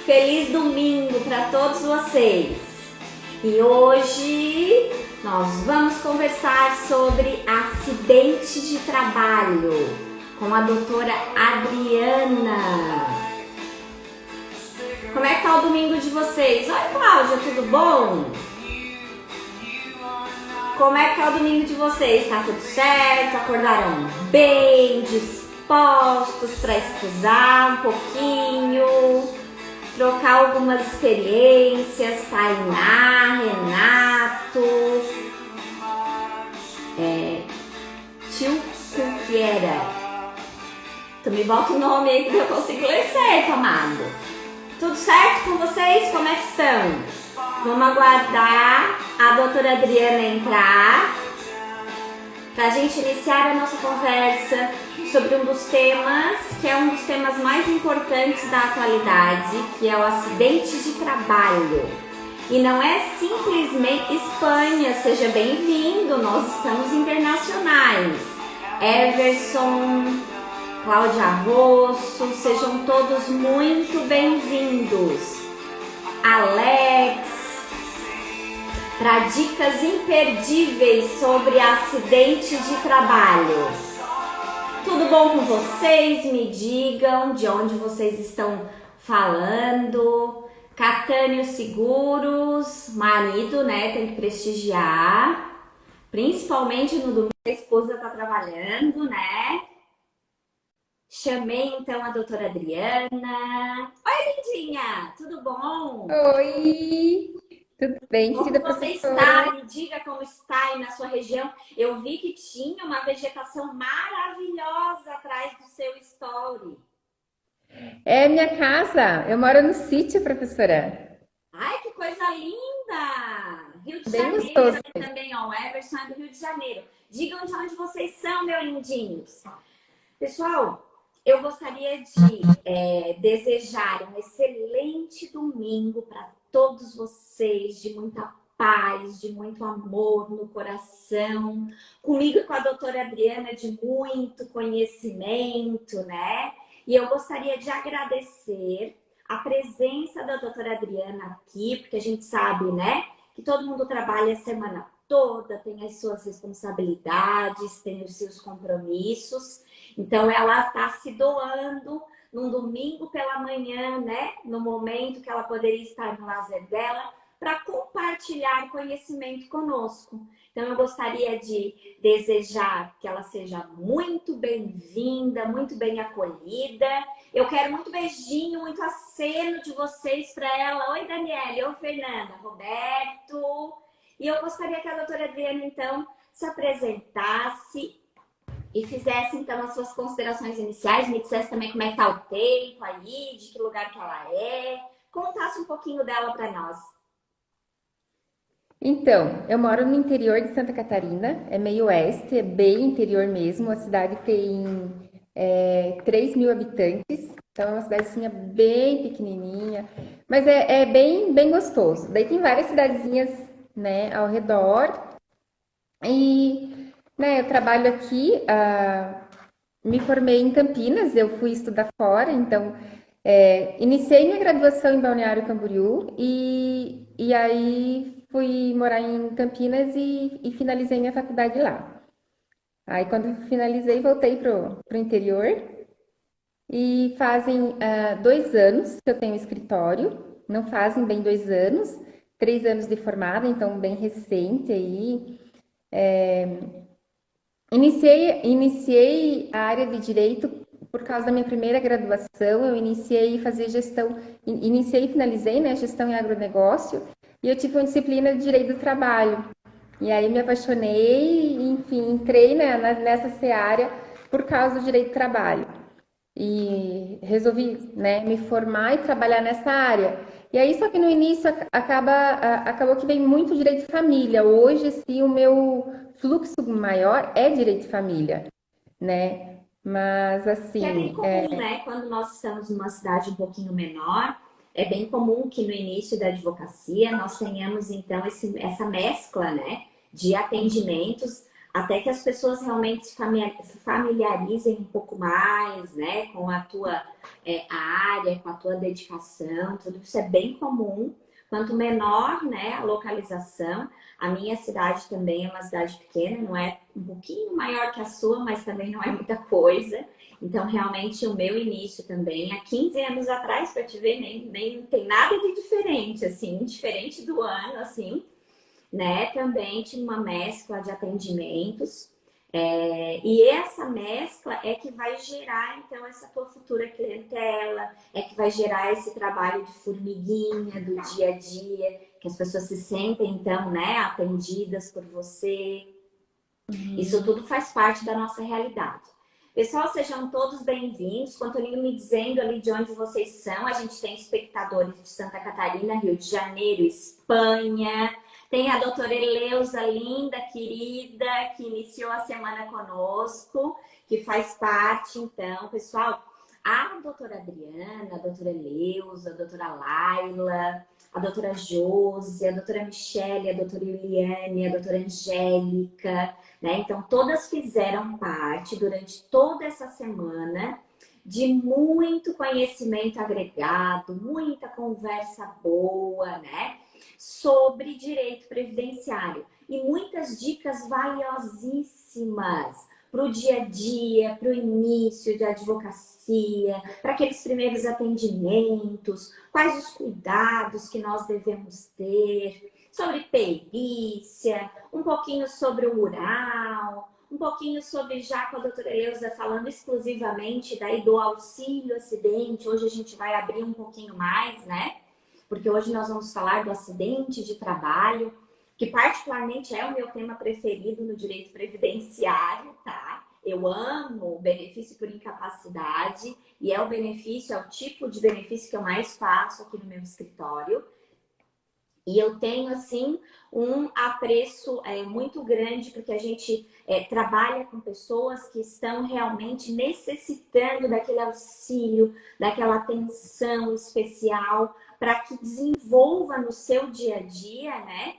Feliz domingo para todos vocês! E hoje nós vamos conversar sobre acidente de trabalho com a doutora Adriana. Como é que tá o domingo de vocês? Oi, Cláudia, tudo bom? Como é que tá o domingo de vocês? Tá tudo certo? Acordaram bem, dispostos para estudar um pouquinho? Trocar algumas experiências, Tainá, Renato, Tio Cuquiera. Tu me bota o nome aí que eu consigo ler certo, amado. Tudo certo com vocês? Como é que estão? Vamos aguardar a doutora Adriana entrar para a gente iniciar a nossa conversa sobre um dos temas, que é um dos temas mais importantes da atualidade, que é o acidente de trabalho. E não é simplesmente Espanha, seja bem-vindo, nós estamos internacionais. Everson, Cláudia Rosso, sejam todos muito bem-vindos. Alex, para dicas imperdíveis sobre acidente de trabalho. Tudo bom com vocês? Me digam de onde vocês estão falando. Catânio Seguros, marido, né? Tem que prestigiar. Principalmente no domingo, a esposa tá trabalhando, né? Chamei então a doutora Adriana. Oi, lindinha! Tudo bom? Oi, tudo bem, Como querida você professora? está? Me diga como está aí na sua região. Eu vi que tinha uma vegetação maravilhosa atrás do seu story. É minha casa, eu moro no sítio, professora. Ai, que coisa linda! Rio de Bem Janeiro gostoso. também, ó. O Everson é do Rio de Janeiro. Digam de onde vocês são, meus lindinhos. Pessoal, eu gostaria de desejar um excelente domingo para todos vocês, de muita paz, de muito amor no coração. Comigo e com a doutora Adriana, de muito conhecimento, né? E eu gostaria de agradecer a presença da doutora Adriana aqui, porque a gente sabe, né, que todo mundo trabalha a semana toda, tem as suas responsabilidades, tem os seus compromissos. Então, ela está se doando num domingo pela manhã, né? No momento que ela poderia estar no lazer dela, para compartilhar conhecimento conosco. Então, eu gostaria de desejar que ela seja muito bem-vinda, muito bem acolhida. Eu quero muito beijinho, muito aceno de vocês para ela. Oi, Daniele. Oi, Fernanda. Roberto. E eu gostaria que a doutora Adriana, então, se apresentasse e fizesse, então, as suas considerações iniciais, me dissesse também como é que tá o tempo aí, de que lugar que ela é, contasse um pouquinho dela para nós. Então, eu moro no interior de Santa Catarina, é meio oeste, é bem interior mesmo. A cidade tem 3 mil habitantes, então é uma cidadezinha bem pequenininha, mas é bem gostoso. Daí tem várias cidadezinhas, né, ao redor. E, né, eu trabalho aqui, me formei em Campinas, eu fui estudar fora, então iniciei minha graduação em Balneário Camboriú e aí fui morar em Campinas e finalizei minha faculdade lá. Aí quando finalizei, voltei pro interior e fazem 2 anos que eu tenho escritório, não fazem bem 2 anos, 3 anos de formada, então bem recente aí. Iniciei a área de direito por causa da minha primeira graduação. Eu iniciei fazer gestão, iniciei e finalizei, né, gestão em agronegócio, e eu tive uma disciplina de direito do trabalho. E aí me apaixonei, enfim, entrei nessa seara por causa do direito do trabalho. E resolvi, né, me formar e trabalhar nessa área. E aí, só que no início acabou que vem muito direito de família. Hoje, sim, o meu fluxo maior é direito de família, né? Mas Que é bem assim, comum, né? Quando nós estamos numa cidade um pouquinho menor, é bem comum que no início da advocacia nós tenhamos, então, essa mescla, né, de atendimentos. até que as pessoas realmente se familiarizem um pouco mais, né, com a tua área, com a tua dedicação, tudo isso é bem comum. Quanto menor, né, a localização, a minha cidade também é uma cidade pequena, não é um pouquinho maior que a sua, mas também não é muita coisa. Então, realmente, o meu início também, há 15 anos atrás, para te ver, nem tem nada de diferente, assim, diferente do ano, assim, né? Também tinha uma mescla de atendimentos. E essa mescla é que vai gerar, então, essa tua futura clientela, é que vai gerar esse trabalho de formiguinha do dia a dia, que as pessoas se sentem, então, né, atendidas por você. Isso tudo faz parte da nossa realidade. Pessoal, sejam todos bem-vindos. Com o Toninho me dizendo ali de onde vocês são, a gente tem espectadores de Santa Catarina, Rio de Janeiro, Espanha. Tem a doutora Eleusa, linda, querida, que iniciou a semana conosco, que faz parte, então, pessoal, a doutora Adriana, a doutora Eleusa, a doutora Laila, a doutora Josi, a doutora Michele, a doutora Eliane, a doutora Angélica, né? Então, todas fizeram parte durante toda essa semana de muito conhecimento agregado, muita conversa boa, né? Sobre direito previdenciário e muitas dicas valiosíssimas para o dia a dia, para o início de advocacia, para aqueles primeiros atendimentos, quais os cuidados que nós devemos ter, sobre perícia, um pouquinho sobre o mural, um pouquinho sobre, já com a doutora Eleusa falando exclusivamente daí do auxílio acidente. Hoje a gente vai abrir um pouquinho mais, né? Porque hoje nós vamos falar do acidente de trabalho, que particularmente é o meu tema preferido no direito previdenciário, tá? Eu amo o benefício por incapacidade e é o tipo de benefício que eu mais faço aqui no meu escritório. E eu tenho, assim, um apreço muito grande, porque a gente trabalha com pessoas que estão realmente necessitando daquele auxílio, daquela atenção especial, para que desenvolva no seu dia a dia, né?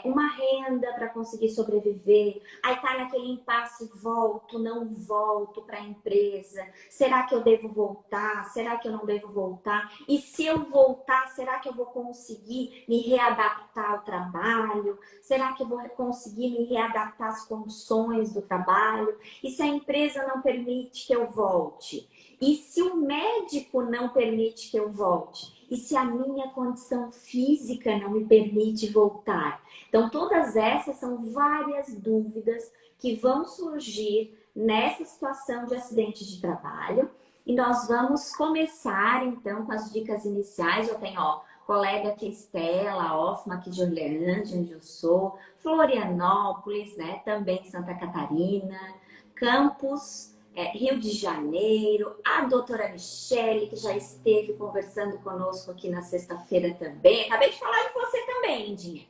Uma renda para conseguir sobreviver. Aí tá naquele impasse, volto, não volto para a empresa. Será que eu devo voltar? Será que eu não devo voltar? E se eu voltar, será que eu vou conseguir me readaptar ao trabalho? Será que eu vou conseguir me readaptar às condições do trabalho? E se a empresa não permite que eu volte? E se o médico não permite que eu volte? E se a minha condição física não me permite voltar? Então, todas essas são várias dúvidas que vão surgir nessa situação de acidente de trabalho. E nós vamos começar, então, com as dicas iniciais. Eu tenho, colega aqui, Estela Hoffman, aqui de Orleândia, onde eu sou, Florianópolis, né, também Santa Catarina, Campos, Rio de Janeiro, a doutora Michele, que já esteve conversando conosco aqui na sexta-feira também. Acabei de falar de você também, Lindinha.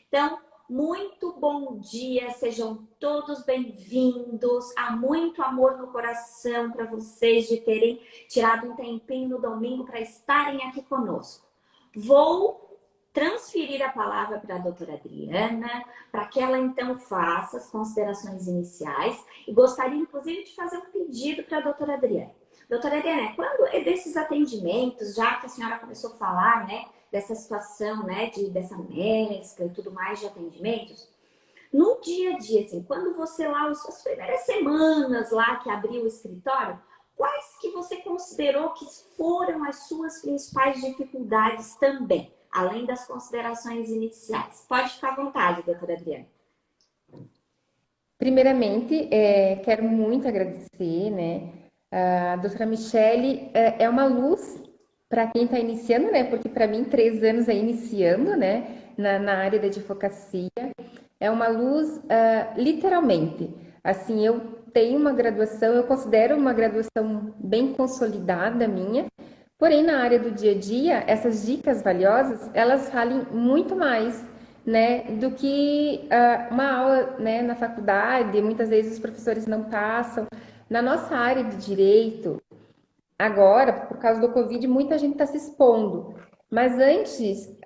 Então, muito bom dia, sejam todos bem-vindos. Há muito amor no coração para vocês de terem tirado um tempinho no domingo para estarem aqui conosco. Vou transferir a palavra para a doutora Adriana, para que ela então faça as considerações iniciais e gostaria inclusive de fazer um pedido para a doutora Adriana. Doutora Adriana, quando é desses atendimentos, já que a senhora começou a falar, né, dessa situação, né, dessa mescla e tudo mais de atendimentos, no dia a dia, assim, quando você lá, as suas primeiras semanas lá que abriu o escritório, quais que você considerou que foram as suas principais dificuldades também, além das considerações iniciais? Pode ficar à vontade, doutora Adriana. Primeiramente, quero muito agradecer, né? A doutora Michele é uma luz para quem está iniciando, né? Porque para mim, 3 anos é iniciando, né? Na área da advocacia. É uma luz, literalmente. Assim, eu tenho uma graduação, eu considero uma graduação bem consolidada minha, porém, na área do dia a dia, essas dicas valiosas, elas valem muito mais, né, do que uma aula, né, na faculdade. Muitas vezes os professores não passam. Na nossa área de direito, agora, por causa do Covid, muita gente está se expondo. Mas antes,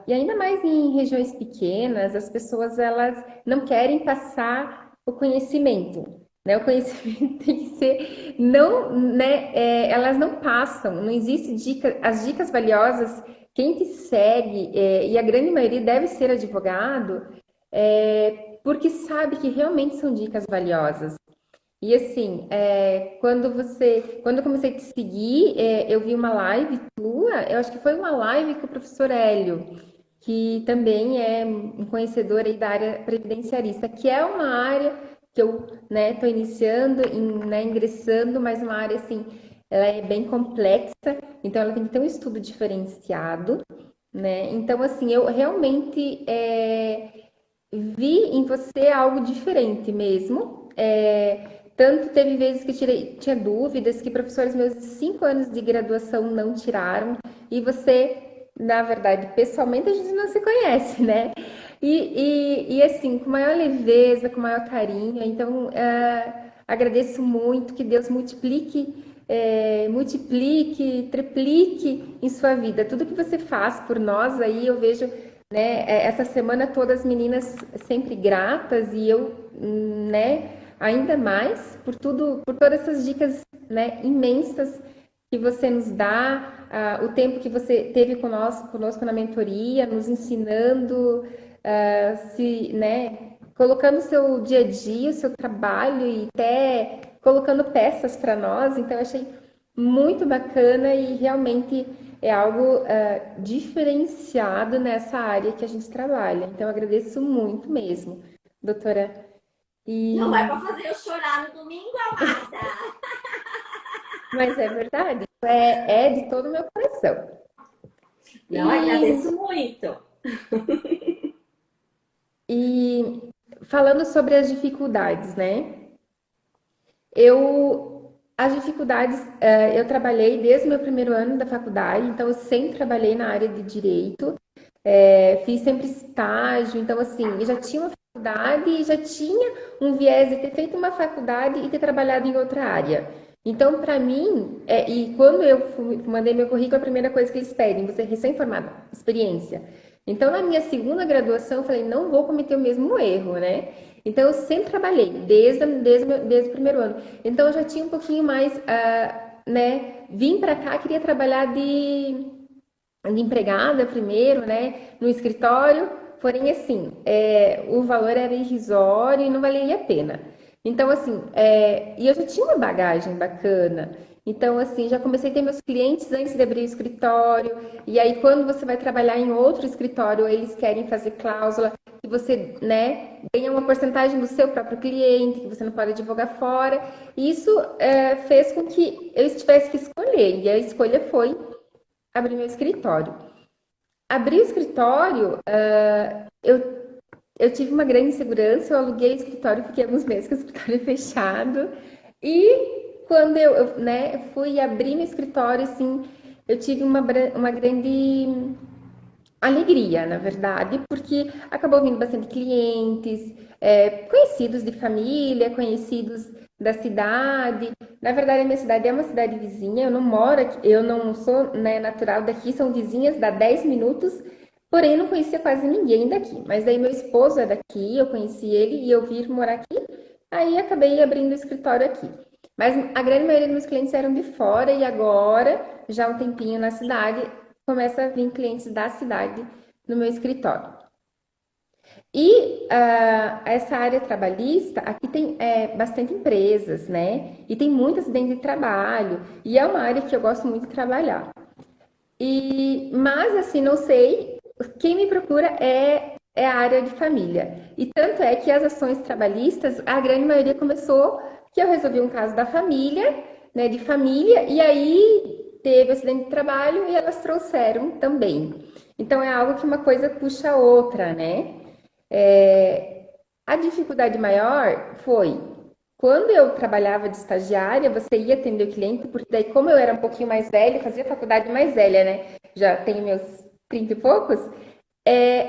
e ainda mais em regiões pequenas, as pessoas elas não querem passar o conhecimento, né? O conhecimento tem que ser, não, né? Elas não passam, não existe dica, as dicas valiosas, quem te segue, e a grande maioria deve ser advogado, porque sabe que realmente são dicas valiosas. E assim, quando eu comecei a te seguir, eu vi uma live tua, eu acho que foi uma live com o professor Hélio, que também é um conhecedor aí da área previdenciarista, que é uma área que eu, né, estou iniciando, né, ingressando, mas uma área assim, ela é bem complexa, então ela tem que ter um estudo diferenciado, né? Então assim, eu realmente vi em você algo diferente mesmo. Tanto teve vezes que tinha dúvidas que professores meus de 5 anos de graduação não tiraram, e você, na verdade, pessoalmente a gente não se conhece, né? E assim, com maior leveza, com maior carinho. Então, agradeço muito, que Deus multiplique, triplique em sua vida. Tudo que você faz por nós aí, eu vejo, né, essa semana todas as meninas sempre gratas, e eu, né, ainda mais por tudo, por todas essas dicas, né, imensas que você nos dá, o tempo que você teve conosco na mentoria, nos ensinando, né, colocando o seu dia a dia, o seu trabalho, e até colocando peças para nós. Então, eu achei muito bacana, e realmente é algo diferenciado nessa área que a gente trabalha. Então, eu agradeço muito mesmo, doutora. Não é E... para fazer eu chorar no domingo, amada. Mas é verdade, é de todo o meu coração. Não, E, agradeço muito. e falando sobre as dificuldades, né? As dificuldades, eu trabalhei desde o meu primeiro ano da faculdade, então eu sempre trabalhei na área de direito, fiz sempre estágio, então assim, eu já tinha uma faculdade e já tinha um viés de ter feito uma faculdade e ter trabalhado em outra área. Então, para mim, e quando mandei meu currículo, a primeira coisa que eles pedem, você é recém-formada, experiência. Então, na minha segunda graduação, eu falei, não vou cometer o mesmo erro, né? Então, eu sempre trabalhei, desde o primeiro ano. Então, eu já tinha um pouquinho mais, né? Vim para cá, queria trabalhar de empregada primeiro, né? No escritório, porém, assim, o valor era irrisório e não valia a pena. Então, assim, e eu já tinha uma bagagem bacana. Então, assim, já comecei a ter meus clientes antes de abrir o escritório. E aí, quando você vai trabalhar em outro escritório, eles querem fazer cláusula que você, né, ganha uma porcentagem do seu próprio cliente, que você não pode advogar fora. E isso fez com que eu tivesse que escolher. E a escolha foi abrir meu escritório. Abrir o escritório, eu tive uma grande insegurança, eu aluguei o escritório, fiquei alguns meses com o escritório fechado. E quando né, fui abrir meu escritório, assim, eu tive uma grande alegria, na verdade, porque acabou vindo bastante clientes, conhecidos de família, conhecidos da cidade. Na verdade, a minha cidade é uma cidade vizinha, eu não moro aqui, eu não sou, né, natural daqui, são vizinhas, dá 10 minutos, porém não conhecia quase ninguém daqui. Mas daí meu esposo é daqui, eu conheci ele e eu vim morar aqui, aí acabei abrindo o escritório aqui. Mas a grande maioria dos meus clientes eram de fora, e agora, já há um tempinho na cidade, começa a vir clientes da cidade no meu escritório. E essa área trabalhista, aqui tem bastante empresas, né? E tem muitos acidentes de trabalho, e é uma área que eu gosto muito de trabalhar. Mas, assim, não sei, quem me procura é a área de família. E tanto é que as ações trabalhistas, a grande maioria começou que eu resolvi um caso da família, né, de família, e aí teve acidente de trabalho e elas trouxeram também. Então, é algo que uma coisa puxa a outra, né? É, a dificuldade maior foi quando eu trabalhava de estagiária, você ia atender o cliente, porque daí, como eu era um pouquinho mais velha, eu fazia faculdade mais velha, né? Já tenho meus 30 e poucos,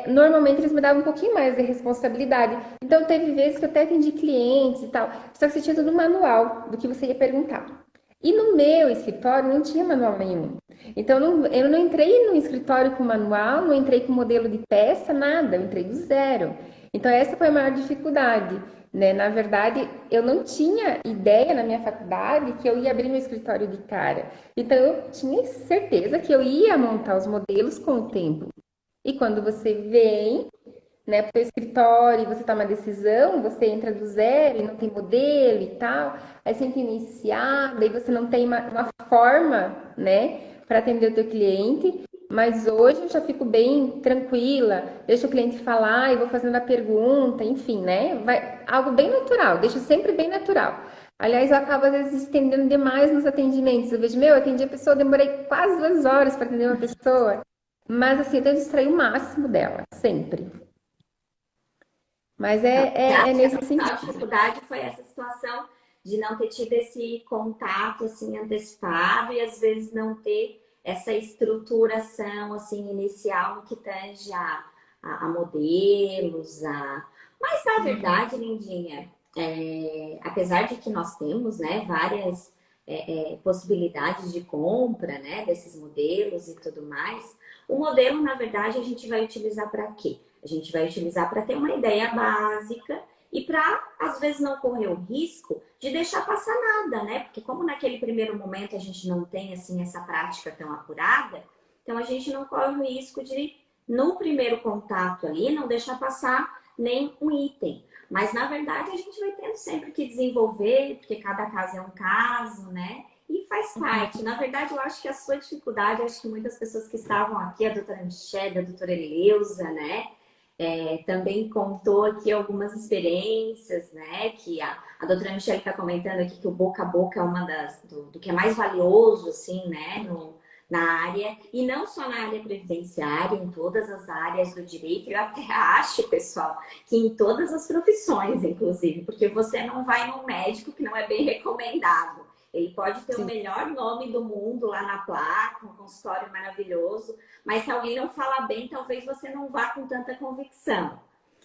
normalmente eles me davam um pouquinho mais de responsabilidade. Então, teve vezes que eu até atendi clientes e tal, só que você tinha tudo manual do que você ia perguntar. E no meu escritório não tinha manual nenhum. Então, eu não entrei no escritório com manual, não entrei com modelo de peça, nada, eu entrei do zero. Então, essa foi a maior dificuldade. né? Na verdade, eu não tinha ideia na minha faculdade que eu ia abrir meu escritório de cara. Então, eu tinha certeza que eu ia montar os modelos com o tempo. E quando você vem, né, para o escritório, você toma uma decisão, você entra do zero e não tem modelo e tal, aí você tem que iniciar, daí você não tem uma forma, né, para atender o teu cliente, mas hoje eu já fico bem tranquila, deixo o cliente falar e vou fazendo a pergunta, enfim, né, vai, algo bem natural, deixo sempre bem natural. Aliás, eu acabo às vezes estendendo demais nos atendimentos. Eu vejo, eu atendi a pessoa, demorei quase 2 horas para atender uma pessoa. Mas assim, eu tento extrair o máximo dela, sempre. Mas Então, você é acha que a nesse principal sentido. dificuldade foi essa situação de não ter tido esse contato assim antecipado e às vezes não ter essa estruturação assim inicial no que tange a modelos, a... Mas na verdade, Lindinha, apesar de que nós temos, né, várias possibilidades de compra, né, desses modelos e tudo mais, o modelo, na verdade, a gente vai utilizar para quê? A gente vai utilizar para ter uma ideia básica e para, às vezes, não correr o risco de deixar passar nada, né? Porque como naquele primeiro momento a gente não tem, assim, essa prática tão apurada, então a gente não corre o risco de, no primeiro contato ali, não deixar passar nem um item. Mas, na verdade, a gente vai tendo sempre que desenvolver, porque cada caso é um caso, né? E faz parte. Na verdade, eu acho que a sua dificuldade, acho que muitas pessoas que estavam aqui, a doutora Michelle, a doutora Eleusa, né? Também contou aqui algumas experiências, né? Que a doutora Michelle está comentando aqui que o boca a boca é uma do que é mais valioso, assim, né? Na área, e não só na área previdenciária, em todas as áreas do direito. Eu até acho, pessoal, que em todas as profissões, inclusive, porque você não vai num médico que não é bem recomendado. Ele pode ter o Sim. melhor nome do mundo lá na placa, um consultório maravilhoso, mas se alguém não falar bem, talvez você não vá com tanta convicção.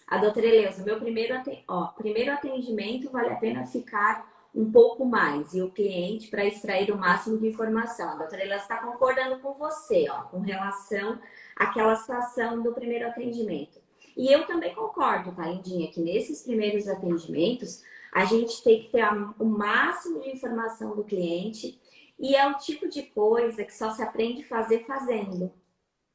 A doutora Eleusa, meu primeiro atendimento vale a pena ficar um pouco mais e o cliente para extrair o máximo de informação. A doutora Eleusa está concordando com você, ó, com relação àquela situação do primeiro atendimento. E eu também concordo, tá, Lindinha, que nesses primeiros atendimentos a gente tem que ter o máximo de informação do cliente e é o tipo de coisa que só se aprende a fazer fazendo,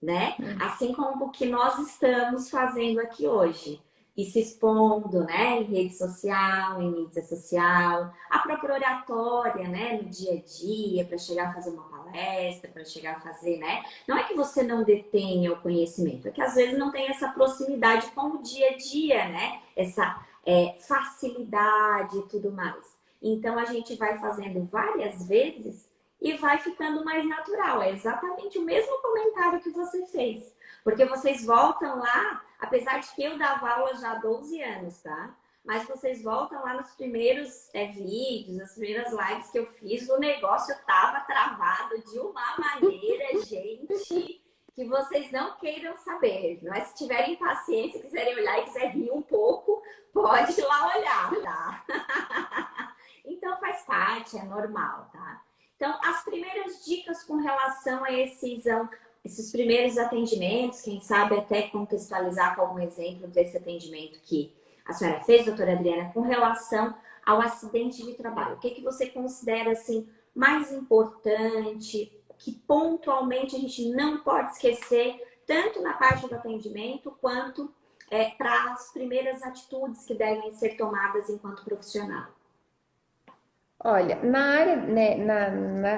né? Assim como o que nós estamos fazendo aqui hoje. E se expondo, né, em rede social, em mídia social, a própria oratória, né, no dia a dia, para chegar a fazer uma palestra, para chegar a fazer, né? Não é que você não detenha o conhecimento, é que às vezes não tem essa proximidade com o dia a dia, né? Essa facilidade e tudo mais. Então a gente vai fazendo várias vezes e vai ficando mais natural. É exatamente o mesmo comentário que você fez. Porque vocês voltam lá, apesar de que eu dava aula já há 12 anos, tá? Mas vocês voltam lá nos primeiros vídeos, nas primeiras lives que eu fiz, o negócio tava travado de uma maneira, gente, que vocês não queiram saber. Mas se tiverem paciência, quiserem olhar e quiser rir um pouco, pode ir lá olhar, tá? Então faz parte, é normal, tá? Então, as primeiras dicas com relação a esses primeiros atendimentos, quem sabe até contextualizar com algum exemplo desse atendimento que a senhora fez, doutora Adriana, com relação ao acidente de trabalho. O que você considera assim mais importante, que pontualmente a gente não pode esquecer, tanto na parte do atendimento quanto para as primeiras atitudes que devem ser tomadas enquanto profissional? Olha, na área, né,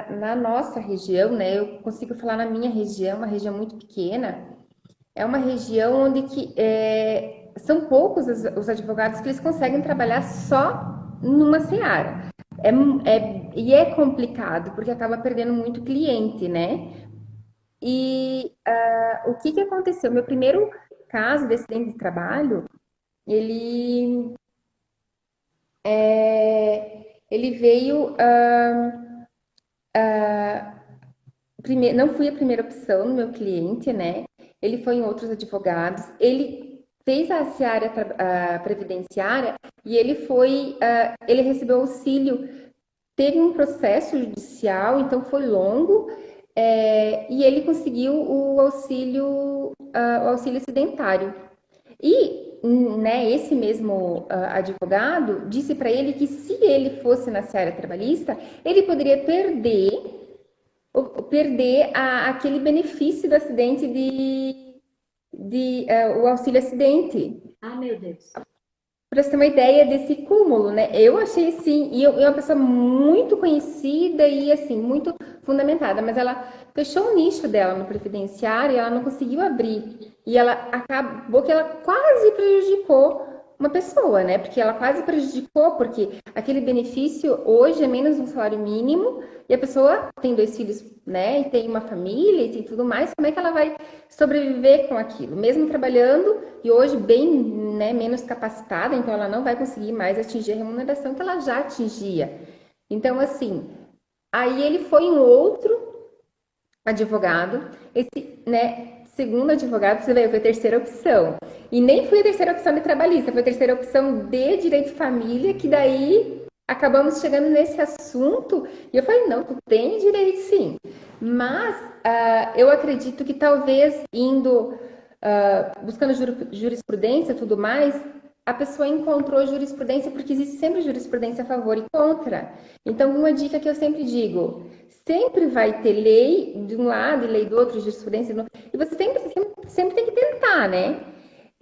na nossa região, né, eu consigo falar na minha região, uma região muito pequena, é uma região onde são poucos os advogados que eles conseguem trabalhar só numa seara. E é complicado, porque acaba perdendo muito cliente, né? E o que que aconteceu? Meu primeiro caso de acidente de trabalho, ele, ele veio. Não fui a primeira opção no meu cliente, né? Ele foi em outros advogados. Ele fez a seara previdenciária e ele recebeu auxílio. Teve um processo judicial, então foi longo, e ele conseguiu o auxílio acidentário. E né, esse mesmo advogado disse para ele que se ele fosse na seara trabalhista, ele poderia perder aquele benefício do acidente o auxílio acidente. Ah, meu Deus. Para você ter uma ideia desse cúmulo, né? Eu achei assim, e eu uma pessoa muito conhecida e assim, muito fundamentada, mas ela fechou o nicho dela no previdenciário e ela não conseguiu abrir. E ela acabou que ela quase prejudicou uma pessoa, né? Porque ela quase prejudicou, porque aquele benefício hoje é menos um salário mínimo e a pessoa tem 2 filhos, né? E tem uma família e tem tudo mais. Como é que ela vai sobreviver com aquilo? Mesmo trabalhando e hoje bem, né, menos capacitada, então ela não vai conseguir mais atingir a remuneração que ela já atingia. Então, assim, aí ele foi um outro advogado, esse, né, segundo advogado, você veio, foi a terceira opção. E nem foi a terceira opção de trabalhista, foi a terceira opção de direito de família, que daí acabamos chegando nesse assunto. E eu falei, não, tu tem direito sim. Mas eu acredito que talvez indo, buscando jurisprudência e tudo mais, a pessoa encontrou jurisprudência, porque existe sempre jurisprudência a favor e contra. Então, uma dica que eu sempre digo, sempre vai ter lei de um lado e lei do outro, jurisprudência, e você sempre tem que tentar, né?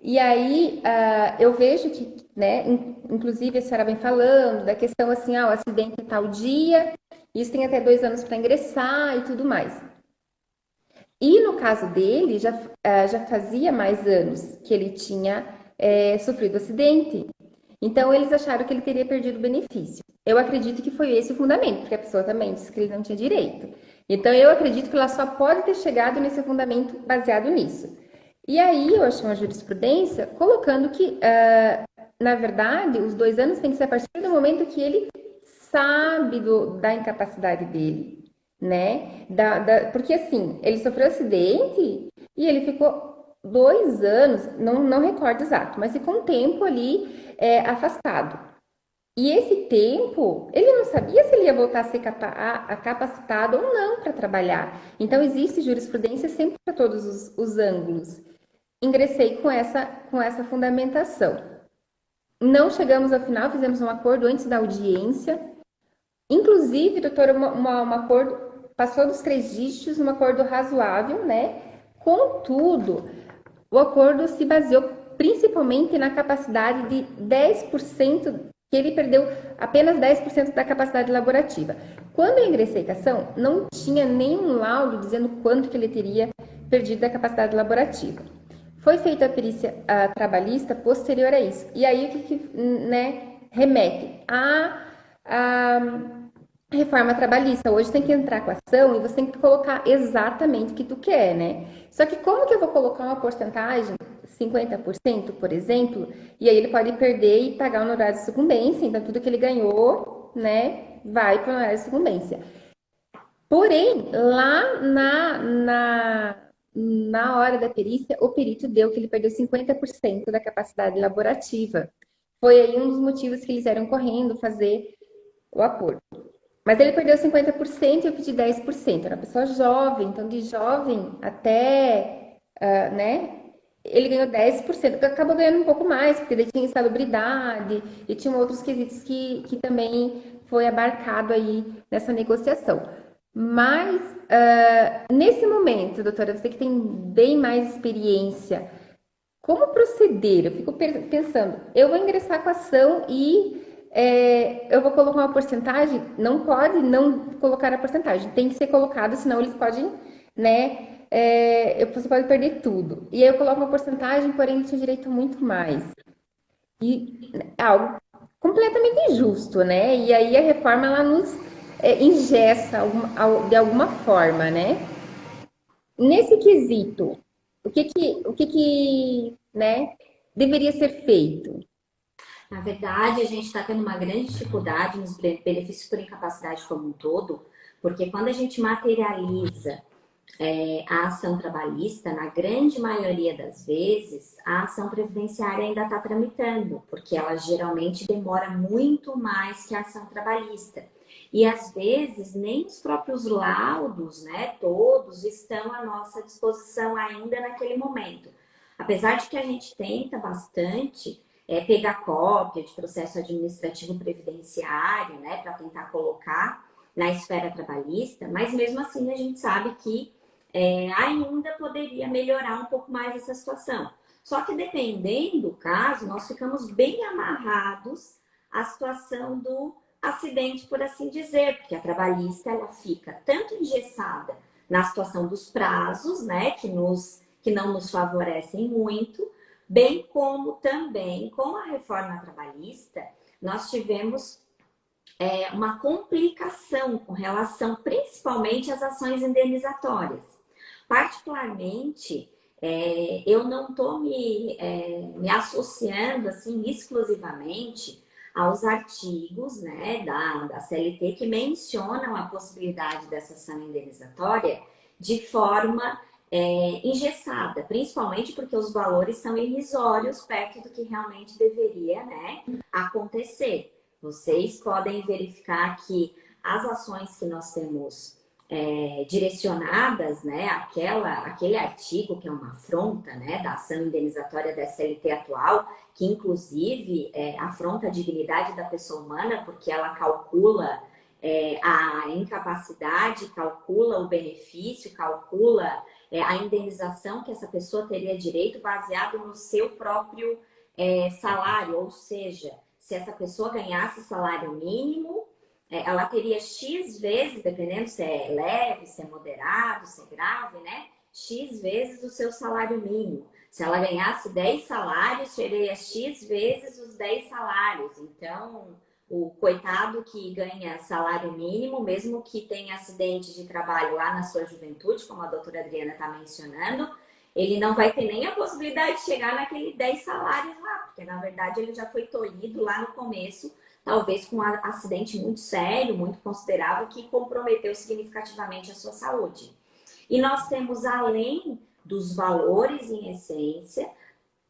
E aí, eu vejo que, né, inclusive a senhora vem falando da questão assim, o acidente é tal dia, isso tem até 2 anos para ingressar e tudo mais. E no caso dele, já fazia mais anos que ele tinha sofrido acidente. Então, eles acharam que ele teria perdido o benefício. Eu acredito que foi esse o fundamento, porque a pessoa também disse que ele não tinha direito. Então, eu acredito que ela só pode ter chegado nesse fundamento baseado nisso. E aí, eu achei uma jurisprudência colocando que, na verdade, os 2 anos tem que ser a partir do momento que ele sabe da incapacidade dele, né? Porque assim, ele sofreu acidente e ele ficou 2 anos, não recordo exato, mas ficou um tempo ali afastado. E esse tempo, ele não sabia se ele ia voltar a ser capacitado ou não para trabalhar. Então, existe jurisprudência sempre para todos os ângulos. Ingressei com essa fundamentação. Não chegamos ao final, fizemos um acordo antes da audiência. Inclusive, doutora, um acordo, passou dos 3 dígitos, um acordo razoável, né? Contudo, o acordo se baseou principalmente na capacidade de 10%, que ele perdeu apenas 10% da capacidade laborativa. Quando eu ingressei com a ação, não tinha nenhum laudo dizendo quanto que ele teria perdido da capacidade laborativa. Foi feita a perícia trabalhista posterior a isso. E aí, o que né, remete a reforma trabalhista. Hoje tem que entrar com a ação e você tem que colocar exatamente o que tu quer, né? Só que como que eu vou colocar uma porcentagem, 50%, por exemplo, e aí ele pode perder e pagar o honorário de sucumbência, então tudo que ele ganhou, né, vai para o honorário de sucumbência. Porém, lá na hora da perícia, o perito deu que ele perdeu 50% da capacidade laborativa. Foi aí um dos motivos que eles eram correndo fazer o acordo. Mas ele perdeu 50% e eu pedi 10%. Era uma pessoa jovem, então de jovem até, né? Ele ganhou 10%, acabou ganhando um pouco mais, porque ele tinha insalubridade e tinha outros quesitos que também foi abarcado aí nessa negociação. Mas, nesse momento, doutora, você que tem bem mais experiência, como proceder? Eu fico pensando, eu vou ingressar com a ação e eu vou colocar uma porcentagem, não pode não colocar a porcentagem, tem que ser colocado, senão eles podem, né? Você pode perder tudo. E aí eu coloco uma porcentagem, porém ele tinha direito a muito mais. E é algo completamente injusto, né? E aí a reforma ela nos engessa de alguma forma, né? Nesse quesito, né, deveria ser feito? Na verdade, a gente está tendo uma grande dificuldade nos benefícios por incapacidade como um todo, porque quando a gente materializa a ação trabalhista, na grande maioria das vezes, a ação previdenciária ainda está tramitando, porque ela geralmente demora muito mais que a ação trabalhista. E às vezes nem os próprios laudos, né, todos estão à nossa disposição ainda naquele momento. Apesar de que a gente tenta bastante pegar cópia de processo administrativo previdenciário, né, para tentar colocar na esfera trabalhista, mas mesmo assim a gente sabe que ainda poderia melhorar um pouco mais essa situação. Só que dependendo do caso, nós ficamos bem amarrados à situação do acidente, por assim dizer, porque a trabalhista ela fica tanto engessada na situação dos prazos, né, que não nos favorecem muito, bem como também com a reforma trabalhista, nós tivemos uma complicação com relação principalmente às ações indenizatórias. Particularmente, eu não estou me associando assim exclusivamente aos artigos, né, da CLT que mencionam a possibilidade dessa ação indenizatória de forma engessada, principalmente porque os valores são irrisórios perto do que realmente deveria, né, acontecer. Vocês podem verificar que as ações que nós temos direcionadas, né, aquele artigo que é uma afronta, né, da ação indenizatória da CLT atual, que inclusive afronta a dignidade da pessoa humana, porque ela calcula a incapacidade, calcula o benefício, calcula a indenização que essa pessoa teria direito baseado no seu próprio salário, ou seja, se essa pessoa ganhasse salário mínimo, ela teria X vezes, dependendo se é leve, se é moderado, se é grave, né? X vezes o seu salário mínimo. Se ela ganhasse 10 salários, seria X vezes os 10 salários. Então, o coitado que ganha salário mínimo, mesmo que tenha acidente de trabalho lá na sua juventude, como a doutora Adriana está mencionando, ele não vai ter nem a possibilidade de chegar naquele 10 salários lá, porque na verdade ele já foi tolhido lá no começo, talvez com um acidente muito sério, muito considerável, que comprometeu significativamente a sua saúde. E nós temos, além dos valores em essência,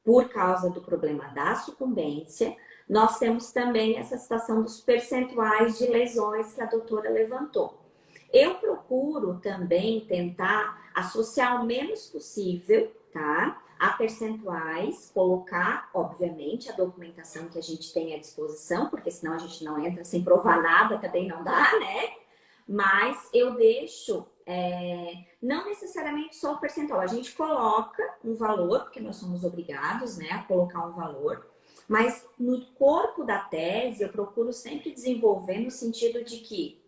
por causa do problema da sucumbência, nós temos também essa situação dos percentuais de lesões que a doutora levantou. Eu procuro também tentar associar o menos possível, tá? A percentuais, colocar, obviamente, a documentação que a gente tem à disposição, porque senão a gente não entra sem provar nada, também não dá, né? Mas eu deixo, não necessariamente só o percentual, a gente coloca um valor, porque nós somos obrigados, né, a colocar um valor, mas no corpo da tese eu procuro sempre desenvolver no sentido de que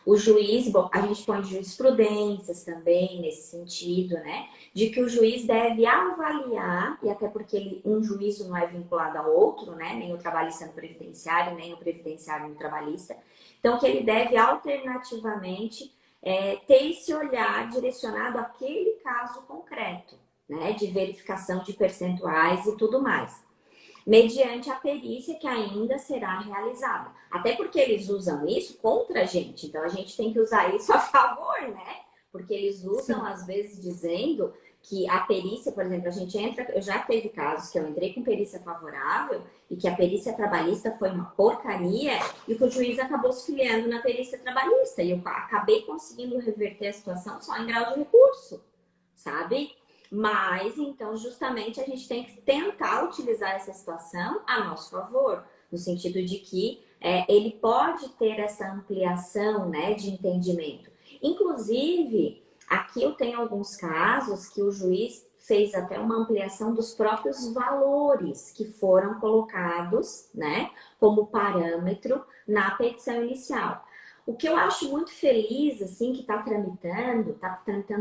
o juiz, bom, a gente põe jurisprudências também nesse sentido, né? De que o juiz deve avaliar, e até porque um juízo não é vinculado ao outro, né? Nem o trabalhista no previdenciário, nem o previdenciário no trabalhista. Então, que ele deve alternativamente ter esse olhar direcionado àquele caso concreto, né? De verificação de percentuais e tudo mais, mediante a perícia que ainda será realizada. Até porque eles usam isso contra a gente, então a gente tem que usar isso a favor, né? Porque eles usam, às vezes, dizendo que a perícia, por exemplo, a gente entra... Eu já teve casos que eu entrei com perícia favorável e que a perícia trabalhista foi uma porcaria e que o juiz acabou se filiando na perícia trabalhista. E eu acabei conseguindo reverter a situação só em grau de recurso, sabe? Mas, então, justamente a gente tem que tentar utilizar essa situação a nosso favor, no sentido de que ele pode ter essa ampliação, né, de entendimento. Inclusive, aqui eu tenho alguns casos que o juiz fez até uma ampliação dos próprios valores que foram colocados, né, como parâmetro na petição inicial. O que eu acho muito feliz, assim, que está tramitando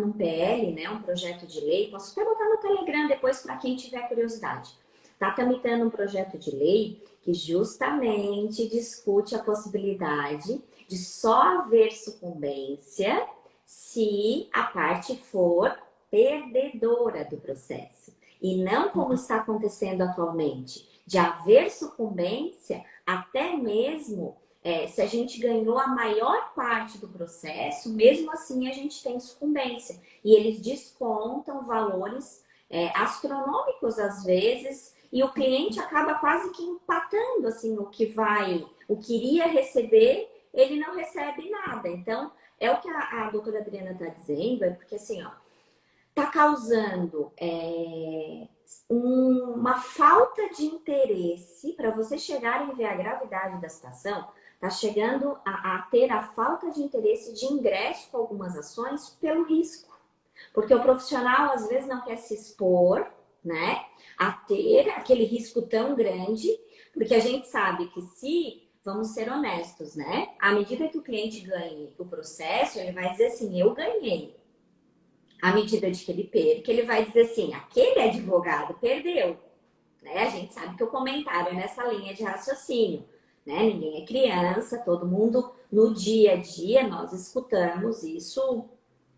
um PL, né, um projeto de lei, posso até botar no Telegram depois para quem tiver curiosidade. Está tramitando um projeto de lei que justamente discute a possibilidade de só haver sucumbência se a parte for perdedora do processo. E não como está acontecendo atualmente, de haver sucumbência até mesmo... se a gente ganhou a maior parte do processo, mesmo assim a gente tem sucumbência. E eles descontam valores astronômicos às vezes, e o cliente acaba quase que empatando assim, o que iria receber, ele não recebe nada. Então, é o que a doutora Adriana está dizendo, porque assim, ó, está causando uma falta de interesse para você chegar e ver a gravidade da situação, está chegando a ter a falta de interesse de ingresso com algumas ações pelo risco. Porque o profissional às vezes não quer se expor, né, a ter aquele risco tão grande, porque a gente sabe que se, vamos ser honestos, né, à medida que o cliente ganhe o processo, ele vai dizer assim, eu ganhei. À medida de que ele perca, ele vai dizer assim, aquele advogado perdeu. Né? A gente sabe que o comentário é nessa linha de raciocínio. Né? Ninguém é criança, todo mundo no dia a dia nós escutamos isso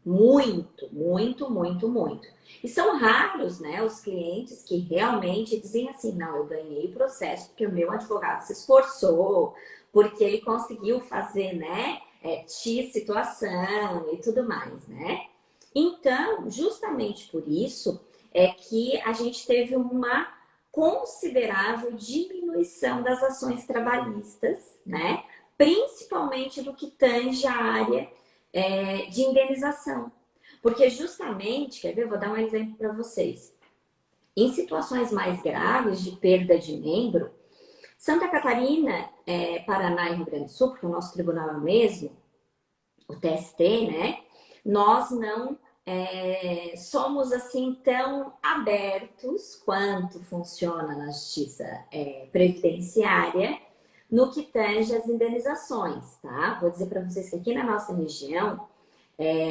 muito, muito, muito, muito. E são raros, né, os clientes que realmente dizem assim, não, eu ganhei o processo porque o meu advogado se esforçou, porque ele conseguiu fazer, né, X situação e tudo mais, né? Então, justamente por isso é que a gente teve uma considerável diminuição das ações trabalhistas, né? Principalmente do que tange a área de indenização. Porque justamente, quer ver? Eu vou dar um exemplo para vocês. Em situações mais graves de perda de membro, Santa Catarina, Paraná e Rio Grande do Sul, porque o nosso tribunal é o mesmo, o TST, né? Nós não somos assim tão abertos quanto funciona na justiça previdenciária no que tange as indenizações, tá? Vou dizer para vocês que aqui na nossa região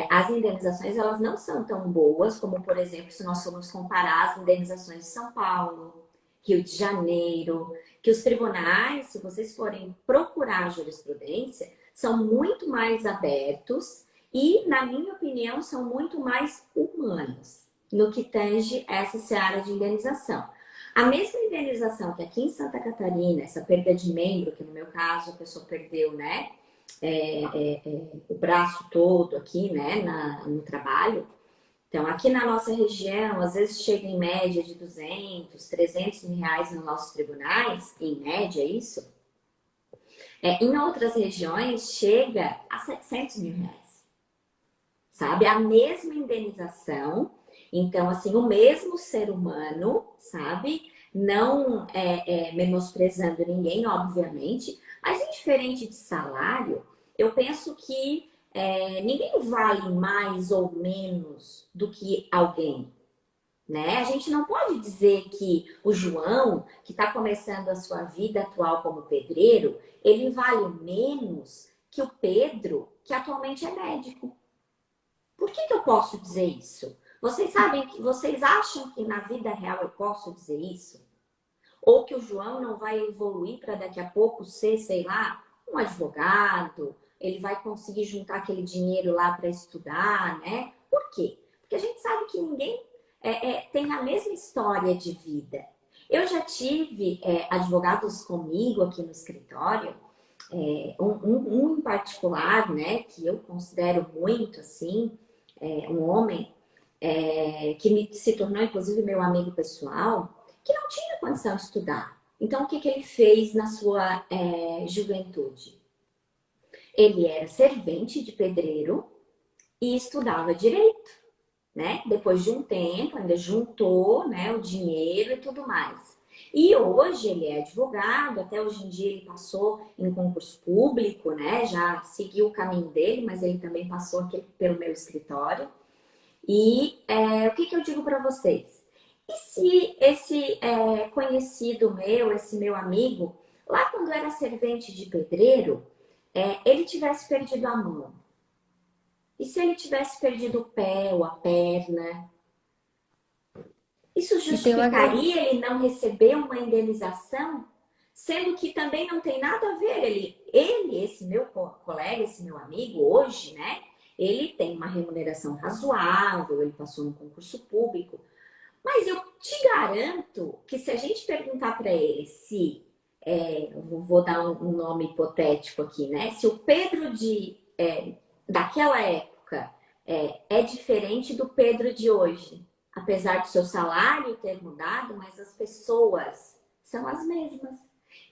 as indenizações elas não são tão boas como, por exemplo, se nós formos comparar as indenizações de São Paulo, Rio de Janeiro, que os tribunais, se vocês forem procurar a jurisprudência, são muito mais abertos e, na minha opinião, são muito mais humanos no que tange essa seara de indenização. A mesma indenização que aqui em Santa Catarina, essa perda de membro, que no meu caso a pessoa perdeu, né, o braço todo aqui, né, no trabalho. Então, aqui na nossa região, às vezes chega em média de 200, 300 mil reais nos nossos tribunais, em média isso. Em outras regiões, chega a 700 mil reais. Sabe? A mesma indenização. Então, assim, o mesmo ser humano, sabe? Não menosprezando ninguém, obviamente, mas indiferente de salário, eu penso que ninguém vale mais ou menos do que alguém, né? A gente não pode dizer que o João, que está começando a sua vida atual como pedreiro, ele vale menos que o Pedro, que atualmente é médico. Por que eu posso dizer isso? Vocês acham que na vida real eu posso dizer isso? Ou que o João não vai evoluir para daqui a pouco ser, sei lá, um advogado, ele vai conseguir juntar aquele dinheiro lá para estudar, né? Por quê? Porque a gente sabe que ninguém tem a mesma história de vida. Eu já tive advogados comigo aqui no escritório, um em particular, né, que eu considero muito assim, um homem que se tornou inclusive meu amigo pessoal, que não tinha condição de estudar. Então, o que ele fez na sua juventude? Ele era servente de pedreiro e estudava direito, né? Depois de um tempo, ainda juntou, né, o dinheiro e tudo mais. E hoje ele é advogado, até hoje em dia ele passou em concurso público, né? Já seguiu o caminho dele, mas ele também passou aqui pelo meu escritório. E o que eu digo para vocês? E se esse conhecido meu, esse meu amigo, lá quando era servente de pedreiro, ele tivesse perdido a mão? E se ele tivesse perdido o pé ou a perna? Isso justificaria ele não receber uma indenização? Sendo que também não tem nada a ver. Esse meu colega, esse meu amigo, hoje, né? Ele tem uma remuneração razoável, ele passou no concurso público. Mas eu te garanto que se a gente perguntar para ele se, vou dar um nome hipotético aqui, né? Se o Pedro daquela época é diferente do Pedro de hoje, apesar do seu salário ter mudado, mas as pessoas são as mesmas.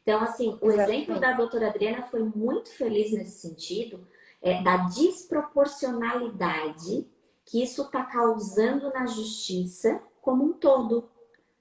Então, assim, o exemplo da doutora Adriana foi muito feliz nesse sentido, da desproporcionalidade que isso está causando na justiça como um todo,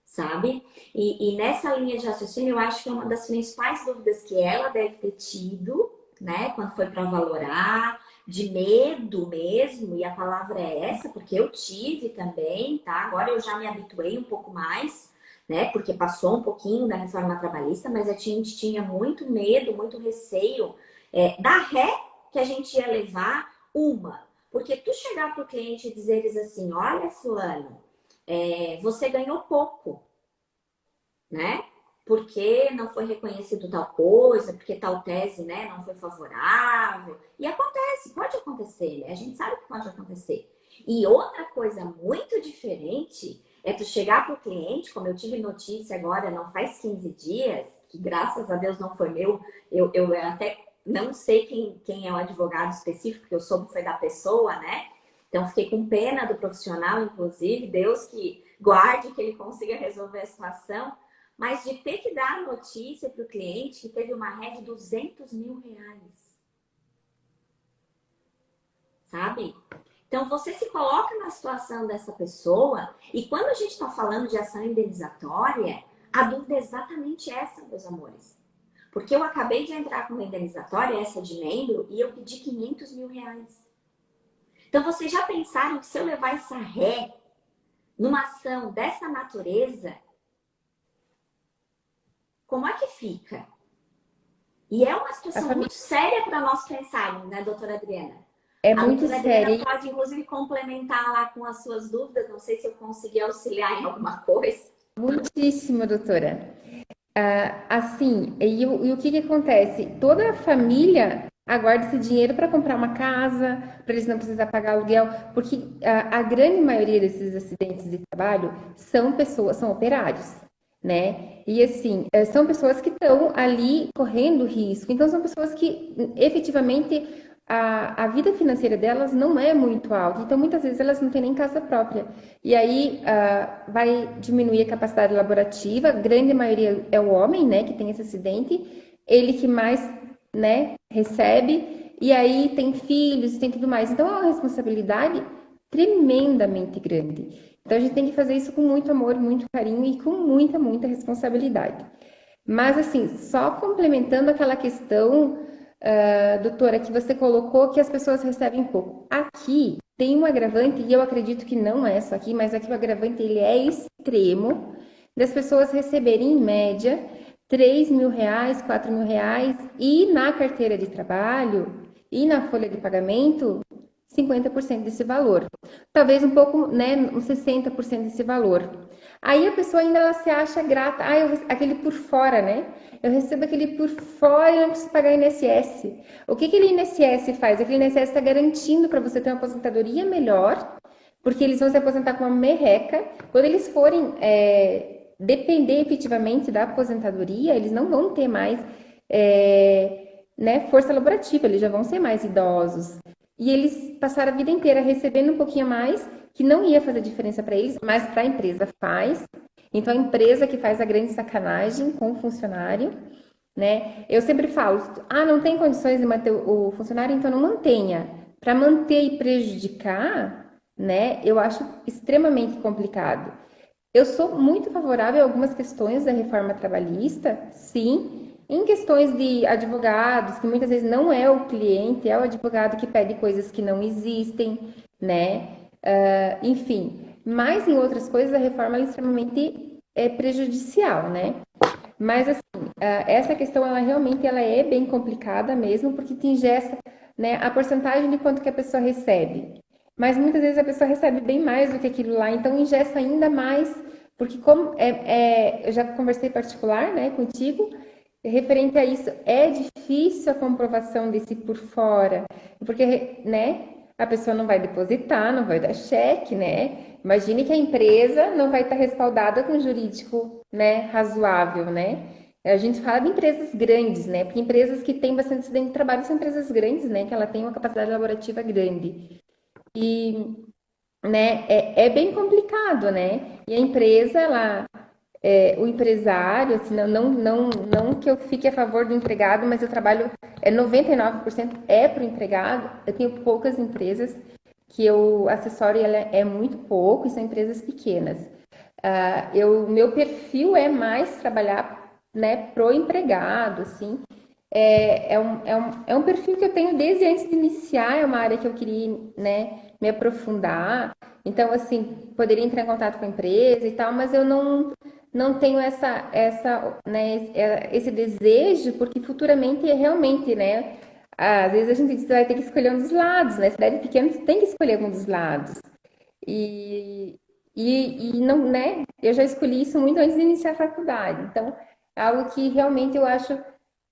sabe? E nessa linha de raciocínio, eu acho que é uma das principais dúvidas que ela deve ter tido, né, quando foi para valorar, de medo mesmo, e a palavra é essa, porque eu tive também, tá? Agora eu já me habituei um pouco mais, né, porque passou um pouquinho da reforma trabalhista, mas a gente tinha muito medo, muito receio da ré que a gente ia levar porque tu chegar para o cliente e dizeres assim, olha, fulano, você ganhou pouco, né? Porque não foi reconhecido tal coisa, porque tal tese, né, não foi favorável. E acontece, pode acontecer, né? A gente sabe que pode acontecer. E outra coisa muito diferente é tu chegar para o cliente, como eu tive notícia agora, não faz 15 dias, que graças a Deus não foi meu, eu até não sei quem é o advogado específico, que eu soube foi da pessoa, né? Então fiquei com pena do profissional, inclusive, Deus que guarde que ele consiga resolver a situação. Mas de ter que dar a notícia para o cliente que teve uma ré de R$ 200.000, sabe? Então você se coloca na situação dessa pessoa e quando a gente está falando de ação indenizatória, a dúvida é exatamente essa, meus amores. Porque eu acabei de entrar com uma indenizatória, essa de membro, e eu pedi R$ 500.000. Então vocês já pensaram que se eu levar essa ré numa ação dessa natureza, como é que fica? E é uma situação muito séria para nós pensarmos, né, doutora Adriana? É A muito doutora Adriana sério. pode, inclusive, complementar lá com as suas dúvidas. Não sei se eu consegui auxiliar em alguma coisa. Muitíssimo, doutora. Assim, e o que que acontece? Toda a família aguarda esse dinheiro para comprar uma casa, para eles não precisar pagar aluguel, porque a grande maioria desses acidentes de trabalho são pessoas, são operários, né? E assim, são pessoas que estão ali correndo risco. Então, são pessoas que efetivamente a vida financeira delas não é muito alta. Então, muitas vezes elas não têm nem casa própria. E aí vai diminuir a capacidade laborativa. A grande maioria é o homem, né, que tem esse acidente. Ele que mais, né, recebe. E aí tem filhos e tem tudo mais. Então, é uma responsabilidade tremendamente grande. Então, a gente tem que fazer isso com muito amor, muito carinho e com muita, muita responsabilidade. Mas, assim, só complementando aquela questão, doutora, que você colocou que as pessoas recebem pouco. Aqui tem um agravante, e eu acredito que não é só aqui, mas aqui o agravante ele é extremo, das pessoas receberem, em média, R$ 3.000, R$ 4.000, e na carteira de trabalho e na folha de pagamento, 50% desse valor. Talvez um pouco, né, uns 60% desse valor. Aí a pessoa ainda ela se acha grata. Aquele por fora, né? Eu recebo aquele por fora e não preciso pagar INSS. O que aquele INSS faz? Aquele INSS está garantindo para você ter uma aposentadoria melhor, porque eles vão se aposentar com uma merreca. Quando eles forem depender efetivamente da aposentadoria, eles não vão ter mais né, força laborativa, eles já vão ser mais idosos. E eles passaram a vida inteira recebendo um pouquinho a mais, que não ia fazer diferença para eles, mas para a empresa faz. Então, a empresa que faz a grande sacanagem com o funcionário, né? Eu sempre falo, não tem condições de manter o funcionário, então não mantenha. Para manter e prejudicar, né? Eu acho extremamente complicado. Eu sou muito favorável a algumas questões da reforma trabalhista, sim, em questões de advogados, que muitas vezes não é o cliente, é o advogado que pede coisas que não existem, né? Enfim, mas em outras coisas a reforma é extremamente prejudicial, né? Mas assim, essa questão ela realmente ela é bem complicada mesmo, porque te ingessa, né, a porcentagem de quanto que a pessoa recebe. Mas muitas vezes a pessoa recebe bem mais do que aquilo lá, então ingessa ainda mais, porque como eu já conversei particular, né, contigo, referente a isso, é difícil a comprovação desse por fora, porque, né, a pessoa não vai depositar, não vai dar cheque, né? Imagine que a empresa não vai estar respaldada com jurídico, né, razoável, né? A gente fala de empresas grandes, né? Porque empresas que têm bastante acidente de trabalho são empresas grandes, né? Que ela tem uma capacidade laborativa grande. E, né, é bem complicado, né? E a empresa, o empresário, assim, não que eu fique a favor do empregado, mas eu trabalho, 99% é para o empregado. Eu tenho poucas empresas que eu acessório ela é muito pouco e são empresas pequenas. Meu perfil é mais trabalhar, né, pro empregado, assim. É um perfil que eu tenho desde antes de iniciar, é uma área que eu queria, né, me aprofundar. Então, assim, poderia entrar em contato com a empresa e tal, mas eu não tenho né, esse desejo, porque futuramente, realmente, né, às vezes a gente vai ter que escolher um dos lados, né? Cidade pequena, você tem que escolher um dos lados. E, e não, né? Eu já escolhi isso muito antes de iniciar a faculdade. Então, é algo que realmente eu acho.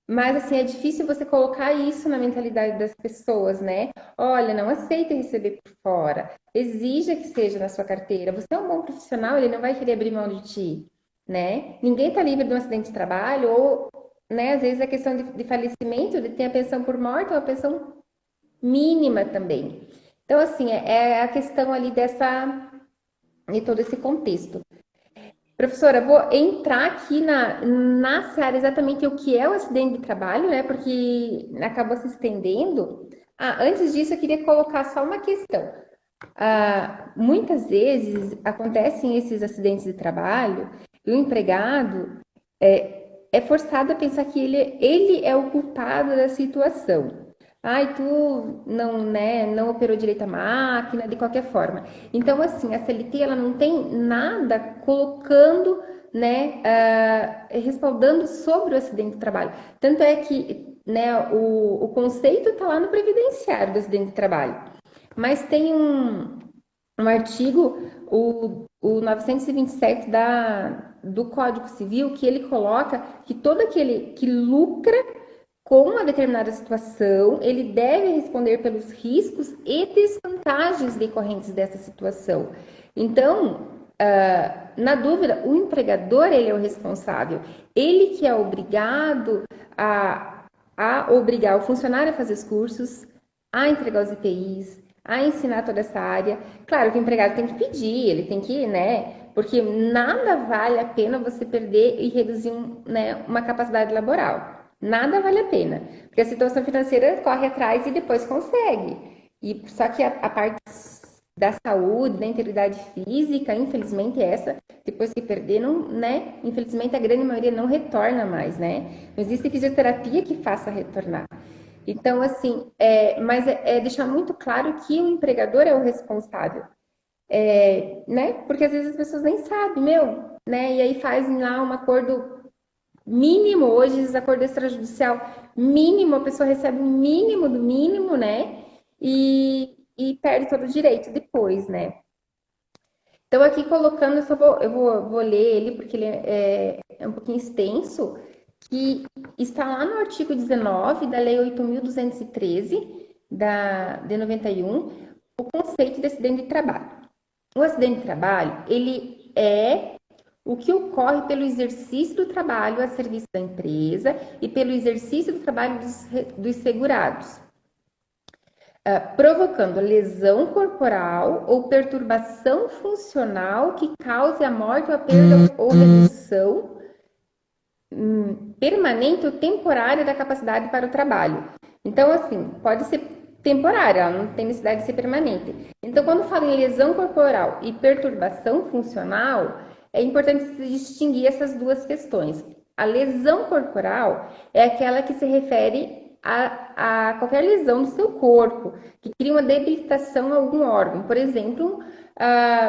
Mas, assim, é difícil você colocar isso na mentalidade das pessoas, né? Olha, não aceita receber por fora. Exija que seja na sua carteira. Você é um bom profissional, ele não vai querer abrir mão de ti, né? Ninguém está livre de um acidente de trabalho ou, né? Às vezes a questão de falecimento, ele tem a pensão por morte, é uma pensão mínima também. Então, assim, é a questão ali de todo esse contexto. Professora, vou entrar aqui na seara exatamente o que é o acidente de trabalho, né? Porque acabou se estendendo. Antes disso, eu queria colocar só uma questão. Muitas vezes acontecem esses acidentes de trabalho e o empregado é forçado a pensar que ele é o culpado da situação. Ai, tu não, né, não operou direito a máquina, de qualquer forma. Então, assim, a CLT, ela não tem nada colocando, né, respaldando sobre o acidente de trabalho. Tanto é que, né, o conceito está lá no previdenciário do acidente de trabalho. Mas tem um artigo, o 927 do Código Civil, que ele coloca que todo aquele que lucra com uma determinada situação, ele deve responder pelos riscos e desvantagens decorrentes dessa situação. Então, na dúvida, o empregador ele é o responsável. Ele que é obrigado a obrigar o funcionário a fazer os cursos, a entregar os EPIs, a ensinar toda essa área. Claro que o empregado tem que pedir, ele tem que, né? Porque nada vale a pena você perder e reduzir né, uma capacidade laboral. Nada vale a pena. Porque a situação financeira corre atrás e depois consegue. E só que a parte da saúde, da integridade física, infelizmente essa, depois que perder, não, né? Infelizmente a grande maioria não retorna mais, né? Não existe fisioterapia que faça retornar. Então, assim, mas é deixar muito claro que o empregador é o responsável, né? Porque às vezes as pessoas nem sabem, né? E aí fazem lá um acordo mínimo, hoje esse acordo extrajudicial mínimo, a pessoa recebe o mínimo do mínimo, né? E perde todo o direito depois, né? Então, aqui colocando, eu vou ler ele porque ele é um pouquinho extenso, que está lá no artigo 19 da Lei 8.213, de 91, o conceito de acidente de trabalho. O acidente de trabalho, ele é o que ocorre pelo exercício do trabalho a serviço da empresa e pelo exercício do trabalho dos segurados, provocando lesão corporal ou perturbação funcional que cause a morte ou a perda ou redução permanente ou temporária da capacidade para o trabalho. Então, assim, pode ser temporária, ela não tem necessidade de ser permanente. Então, quando fala em lesão corporal e perturbação funcional, é importante se distinguir essas duas questões. A lesão corporal é aquela que se refere a qualquer lesão do seu corpo, que cria uma debilitação a algum órgão. Por exemplo,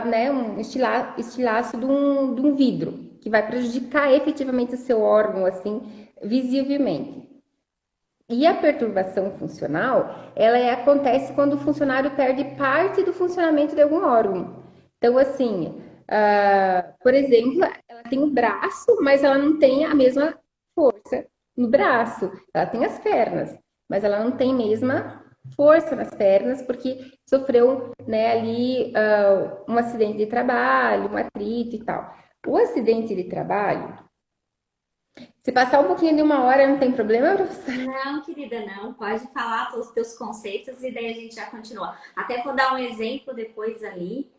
né, um estilaço de um vidro, que vai prejudicar efetivamente o seu órgão, assim, visivelmente. E a perturbação funcional, ela acontece quando o funcionário perde parte do funcionamento de algum órgão. Então, assim, por exemplo, ela tem o braço, mas ela não tem a mesma força no braço. Ela tem as pernas, mas ela não tem a mesma força nas pernas, porque sofreu, né, ali um acidente de trabalho, um atrito e tal. O acidente de trabalho, se passar um pouquinho de uma hora, não tem problema, professora? Não, querida, não. Pode falar os teus conceitos e daí a gente já continua. Até vou dar um exemplo depois ali.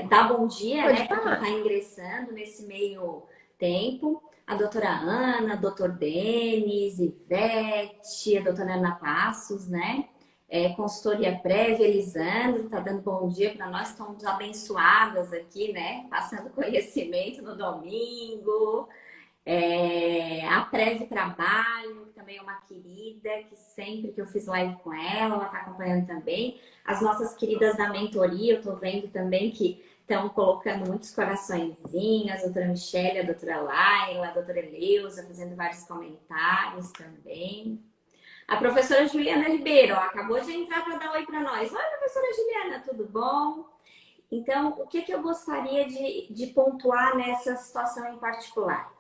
Dar bom dia, Pode né, para quem falar. está ingressando nesse meio tempo. A doutora Ana, doutor Denis, Ivete, a doutora Ana Passos, né? consultoria prévia, Elisandro, tá dando bom dia para nós, estamos abençoadas aqui, né? Passando conhecimento no domingo. A Prévio Trabalho, que também é uma querida, que sempre que eu fiz live com ela está acompanhando também. As nossas queridas da mentoria, eu estou vendo também que estão colocando muitos coraçõezinhos, a doutora Michelle, a doutora Laila, a doutora Eleusa, fazendo vários comentários também. A professora Juliana Ribeiro, ó, acabou de entrar para dar oi para nós. Oi, professora Juliana, tudo bom? Então, o que eu gostaria de pontuar nessa situação em particular?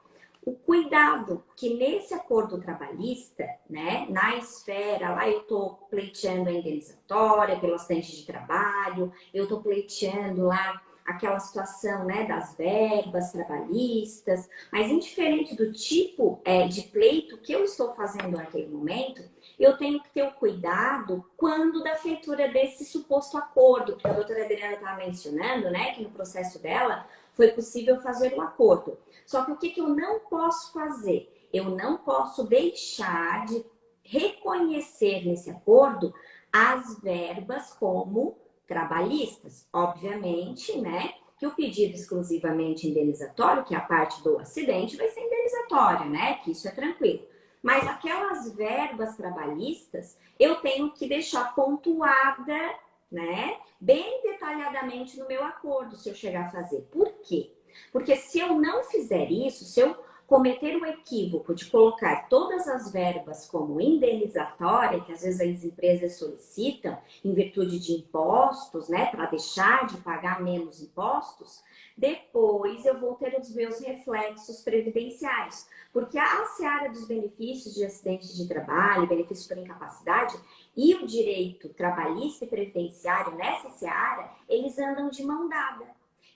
O cuidado que nesse acordo trabalhista, né, na esfera, lá eu estou pleiteando a indenizatória pelo acidente de trabalho, eu estou pleiteando lá aquela situação, né, das verbas trabalhistas, mas indiferente do tipo de pleito que eu estou fazendo naquele momento, eu tenho que ter o cuidado quando da feitura desse suposto acordo, que a doutora Adriana estava mencionando, né, que no processo dela foi possível fazer um acordo. Só que o que eu não posso fazer? Eu não posso deixar de reconhecer nesse acordo as verbas como trabalhistas. Obviamente, né, que o pedido exclusivamente indenizatório, que é a parte do acidente, vai ser indenizatório, né, que isso é tranquilo. Mas aquelas verbas trabalhistas, eu tenho que deixar pontuada, né, bem detalhadamente no meu acordo, se eu chegar a fazer. Por quê? Porque se eu não fizer isso, se eu cometer o equívoco de colocar todas as verbas como indenizatória, que às vezes as empresas solicitam em virtude de impostos, né, para deixar de pagar menos impostos, depois eu vou ter os meus reflexos previdenciários. Porque a seara dos benefícios de acidente de trabalho, benefícios por incapacidade e o direito trabalhista e previdenciário nessa seara, eles andam de mão dada.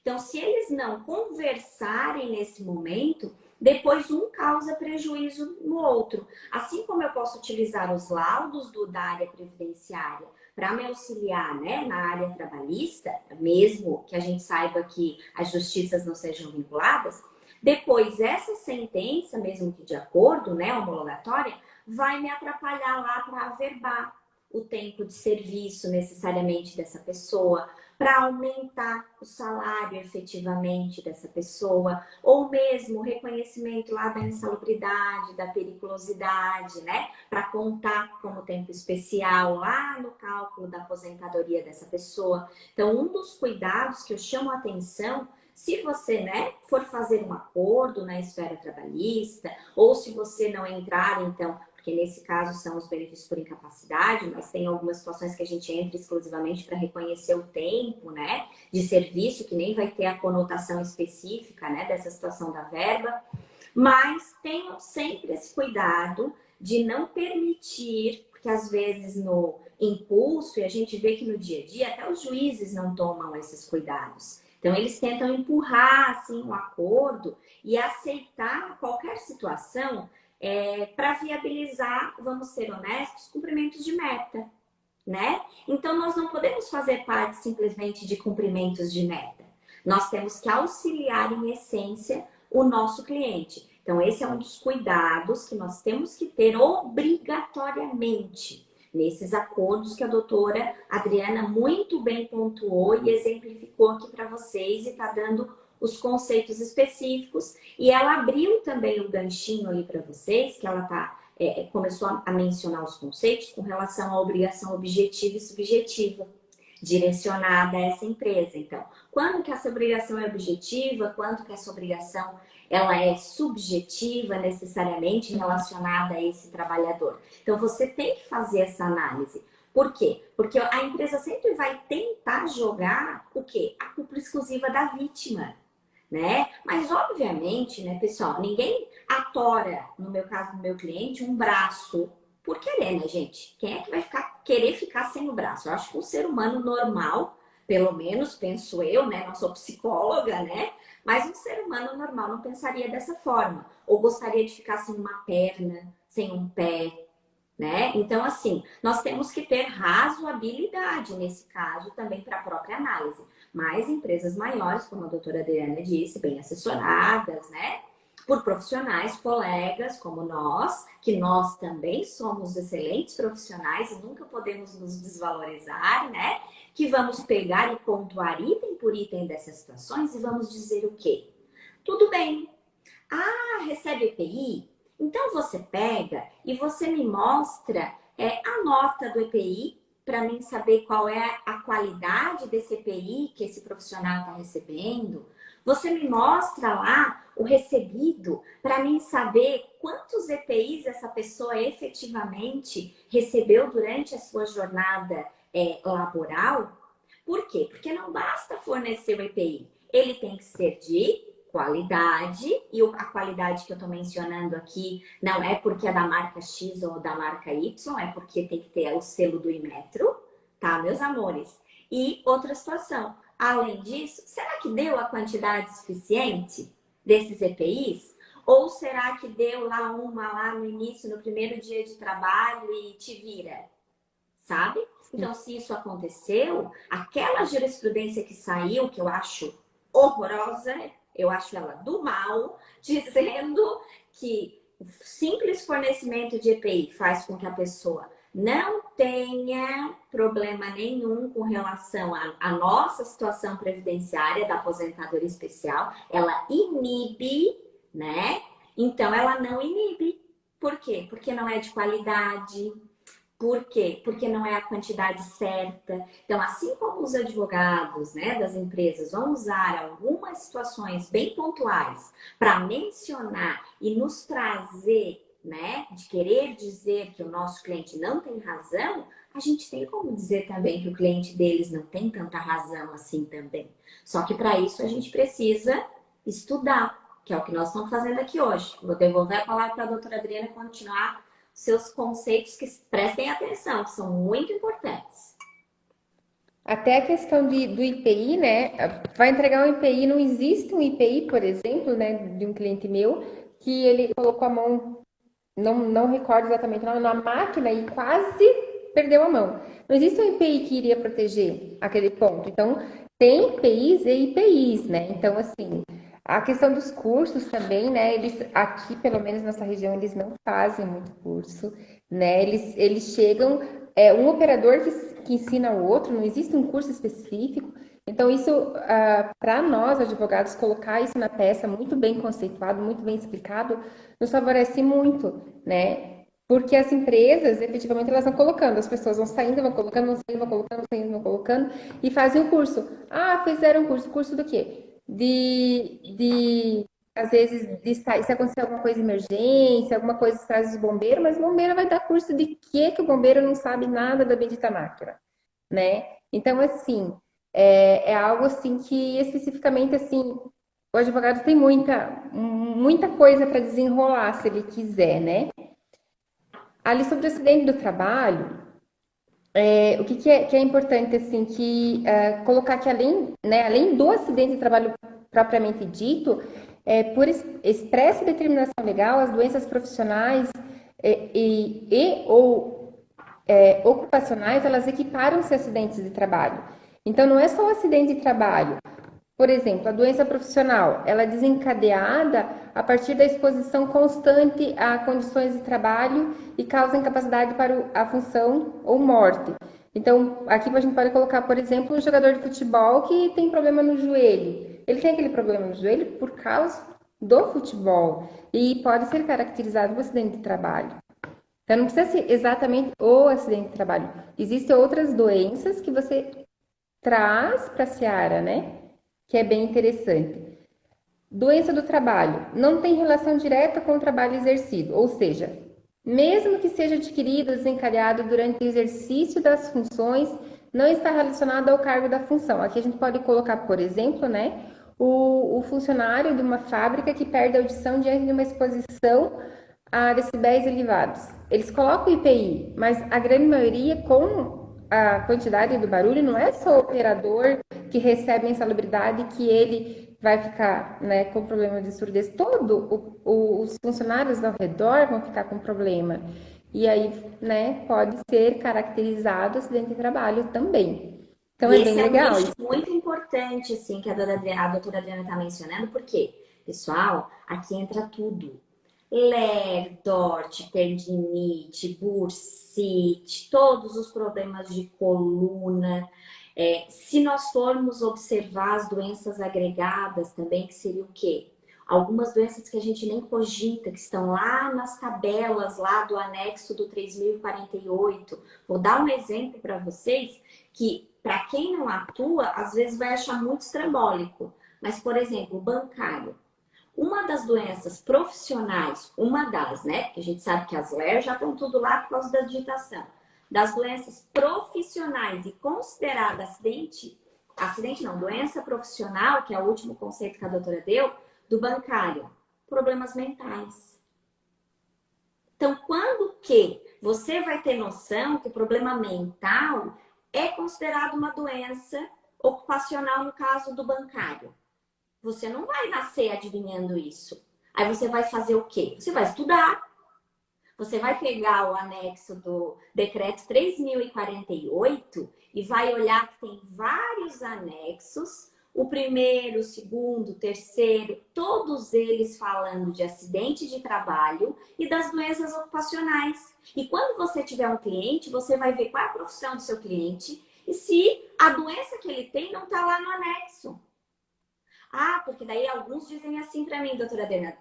Então, se eles não conversarem nesse momento, depois um causa prejuízo no outro. Assim como eu posso utilizar os laudos da área previdenciária para me auxiliar, né, na área trabalhista, mesmo que a gente saiba que as justiças não sejam vinculadas, depois essa sentença, mesmo que de acordo, né, homologatória, vai me atrapalhar lá para averbar o tempo de serviço necessariamente dessa pessoa, para aumentar o salário efetivamente dessa pessoa, ou mesmo o reconhecimento lá da insalubridade, da periculosidade, né? Para contar como tempo especial lá no cálculo da aposentadoria dessa pessoa. Então, um dos cuidados que eu chamo a atenção, se você, né, for fazer um acordo na esfera trabalhista, ou se você não entrar, então, porque nesse caso são os benefícios por incapacidade, mas tem algumas situações que a gente entra exclusivamente para reconhecer o tempo, né, de serviço, que nem vai ter a conotação específica, né, dessa situação da verba, mas tenham sempre esse cuidado de não permitir, porque às vezes no impulso, e a gente vê que no dia a dia até os juízes não tomam esses cuidados. Então eles tentam empurrar assim um acordo e aceitar qualquer situação para viabilizar, vamos ser honestos, cumprimentos de meta, né? Então, nós não podemos fazer parte simplesmente de cumprimentos de meta. Nós temos que auxiliar, em essência, o nosso cliente. Então, esse é um dos cuidados que nós temos que ter obrigatoriamente nesses acordos que a doutora Adriana muito bem pontuou e exemplificou aqui para vocês e está dando os conceitos específicos, e ela abriu também o ganchinho ali para vocês, que ela começou a mencionar os conceitos com relação à obrigação objetiva e subjetiva, direcionada a essa empresa. Então, quando que essa obrigação é objetiva, quando que essa obrigação ela é subjetiva necessariamente relacionada a esse trabalhador. Então, você tem que fazer essa análise. Por quê? Porque a empresa sempre vai tentar jogar o quê? A culpa exclusiva da vítima. Né? Mas, obviamente, né, pessoal, ninguém atora, no meu caso, do meu cliente, um braço por querer, né, gente? Quem é que vai querer ficar sem o braço? Eu acho que um ser humano normal, pelo menos, penso eu, né? Não sou psicóloga, né? Mas um ser humano normal não pensaria dessa forma. Ou gostaria de ficar sem uma perna, sem um pé, né? Então, assim, nós temos que ter razoabilidade nesse caso também para a própria análise. Mas empresas maiores, como a doutora Adriana disse, bem assessoradas, né? por profissionais, colegas como nós, que nós também somos excelentes profissionais e nunca podemos nos desvalorizar, né? Que vamos pegar e pontuar item por item dessas situações e vamos dizer o quê? Tudo bem. Ah, recebe EPI? Então você pega e você me mostra a nota do EPI para mim saber qual é a qualidade desse EPI que esse profissional está recebendo. Você me mostra lá o recebido para mim saber quantos EPIs essa pessoa efetivamente recebeu durante a sua jornada laboral. Por quê? Porque não basta fornecer o EPI, ele tem que ser de qualidade, e a qualidade que eu estou mencionando aqui não é porque é da marca X ou da marca Y, é porque tem que ter o selo do Inmetro, tá, meus amores? E outra situação, além disso, será que deu a quantidade suficiente desses EPIs? Ou será que deu lá uma lá no início, no primeiro dia de trabalho e te vira? Sabe? Então, se isso aconteceu, aquela jurisprudência que saiu, que eu acho horrorosa, eu acho ela do mal, dizendo que o simples fornecimento de EPI faz com que a pessoa não tenha problema nenhum com relação à nossa situação previdenciária da aposentadoria especial, ela inibe, né? Então, ela não inibe. Por quê? Porque não é de qualidade. Por quê? Porque não é a quantidade certa. Então, assim como os advogados, né, das empresas vão usar algumas situações bem pontuais para mencionar e nos trazer, né, de querer dizer que o nosso cliente não tem razão, a gente tem como dizer também que o cliente deles não tem tanta razão assim também. Só que para isso a gente precisa estudar, que é o que nós estamos fazendo aqui hoje. Vou devolver a palavra para a doutora Adriana continuar seus conceitos, que prestem atenção, que são muito importantes. Até a questão do IPI, né? Vai entregar um IPI, não existe um IPI, por exemplo, né, de um cliente meu, que ele colocou a mão, não recordo exatamente o nome, na máquina e quase perdeu a mão. Não existe um IPI que iria proteger aquele ponto. Então, tem IPIs e IPIs, né? Então, assim, a questão dos cursos também, né? Eles, aqui, pelo menos nessa região, eles não fazem muito curso, né? Eles chegam, um operador que ensina o outro, não existe um curso específico. Então, isso, para nós, advogados, colocar isso na peça muito bem conceituado, muito bem explicado, nos favorece muito, né? Porque as empresas, efetivamente, elas vão colocando, as pessoas vão saindo, vão colocando, vão saindo, vão colocando, vão saindo, vão colocando, e fazem o curso. Ah, fizeram um curso do quê? Às vezes, se acontecer alguma coisa de emergência, alguma coisa que traz os bombeiros, mas o bombeiro vai dar curso de quê que o bombeiro não sabe nada da bendita máquina, né? Então, assim, é algo assim que especificamente assim, o advogado tem muita coisa para desenrolar se ele quiser, né? Ali sobre o acidente do trabalho, o que é importante assim colocar que além do acidente de trabalho propriamente dito, por expressa determinação legal, as doenças profissionais ou ocupacionais, elas equiparam-se a acidentes de trabalho. Então, não é só o acidente de trabalho. Por exemplo, a doença profissional, ela é desencadeada a partir da exposição constante a condições de trabalho e causa incapacidade para a função ou morte. Então, aqui a gente pode colocar, por exemplo, um jogador de futebol que tem problema no joelho. Ele tem aquele problema no joelho por causa do futebol e pode ser caracterizado como acidente de trabalho. Então, não precisa ser exatamente o acidente de trabalho. Existem outras doenças que você traz para a seara, né? Que é bem interessante. Doença do trabalho não tem relação direta com o trabalho exercido, ou seja, mesmo que seja adquirido ou desencadeado durante o exercício das funções, não está relacionado ao cargo da função. Aqui a gente pode colocar, por exemplo, né, o funcionário de uma fábrica que perde a audição diante de uma exposição a decibéis elevados. Eles colocam o IPI, mas a grande maioria, com a quantidade do barulho, não é só o operador que recebe a insalubridade que ele vai ficar, né, com problema de surdez. Os funcionários ao redor vão ficar com problema. E aí, né, pode ser caracterizado acidente de trabalho também. Então, E é esse bem é um legal nicho isso. muito importante, assim, que a doutora Adriana está mencionando, por quê? Pessoal, aqui entra tudo. Ler, DORT, tendinite, bursite, todos os problemas de coluna. Se nós formos observar as doenças agregadas também, que seria o quê? Algumas doenças que a gente nem cogita, que estão lá nas tabelas lá do anexo do 3048. Vou dar um exemplo para vocês que, para quem não atua, às vezes vai achar muito estrambólico. Mas, por exemplo, o bancário. Uma das doenças profissionais, uma das, né? Porque a gente sabe que as LER já estão tudo lá por causa da digitação. Das doenças profissionais e considerada acidente não, doença profissional, que é o último conceito que a doutora deu, do bancário, problemas mentais. Então, quando que você vai ter noção que o problema mental é considerado uma doença ocupacional no caso do bancário? Você não vai nascer adivinhando isso. Aí você vai fazer o quê? Você vai estudar. Você vai pegar o anexo do decreto 3048 e vai olhar que tem vários anexos. O primeiro, o segundo, o terceiro, todos eles falando de acidente de trabalho e das doenças ocupacionais. E quando você tiver um cliente, você vai ver qual é a profissão do seu cliente e se a doença que ele tem não está lá no anexo. Ah, porque daí alguns dizem assim para mim, doutora Adriana,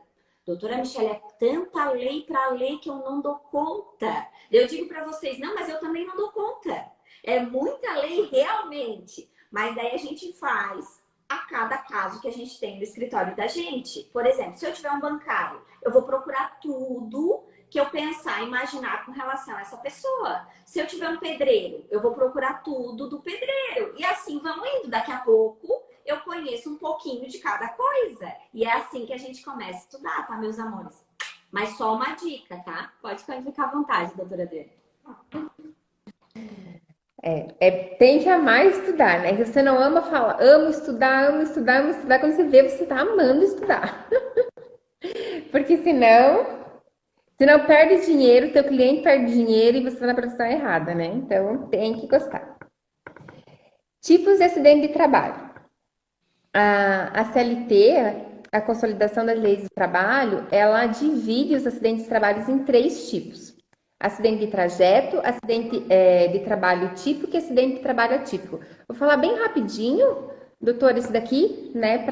doutora Michele, é tanta lei para ler que eu não dou conta. Eu digo para vocês, não, mas eu também não dou conta. É muita lei realmente. Mas daí a gente faz a cada caso que a gente tem no escritório da gente. Por exemplo, se eu tiver um bancário, eu vou procurar tudo que eu pensar, imaginar com relação a essa pessoa. Se eu tiver um pedreiro, eu vou procurar tudo do pedreiro. E assim vamos indo. Daqui a pouco eu conheço um pouquinho de cada coisa. E é assim que a gente começa a estudar, tá, meus amores? Mas só uma dica, tá? Pode ficar à vontade, doutora Adriana. Tem que amar estudar, né? Se você não ama, fala, amo estudar, amo estudar, amo estudar. Quando você vê, você tá amando estudar. Porque senão perde dinheiro, teu cliente perde dinheiro e você tá na profissão errada, né? Então tem que gostar. Tipos de acidente de trabalho. A CLT, a Consolidação das Leis do Trabalho, ela divide os acidentes de trabalho em 3 tipos. Acidente de trajeto, acidente de trabalho típico e acidente de trabalho atípico. Vou falar bem rapidinho, doutor, esse daqui, né,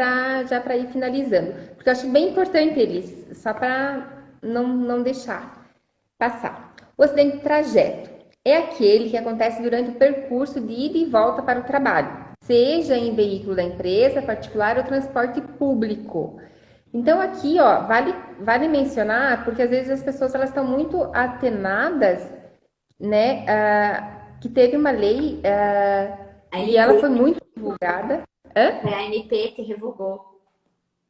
já para ir finalizando. Porque eu acho bem importante eles, só para não deixar passar. O acidente de trajeto é aquele que acontece durante o percurso de ida e volta para o trabalho, seja em veículo da empresa, particular ou transporte público. Então aqui, ó, vale mencionar, porque às vezes as pessoas elas estão muito atenadas, né, que teve uma lei e ela foi muito divulgada. Foi a MP que revogou.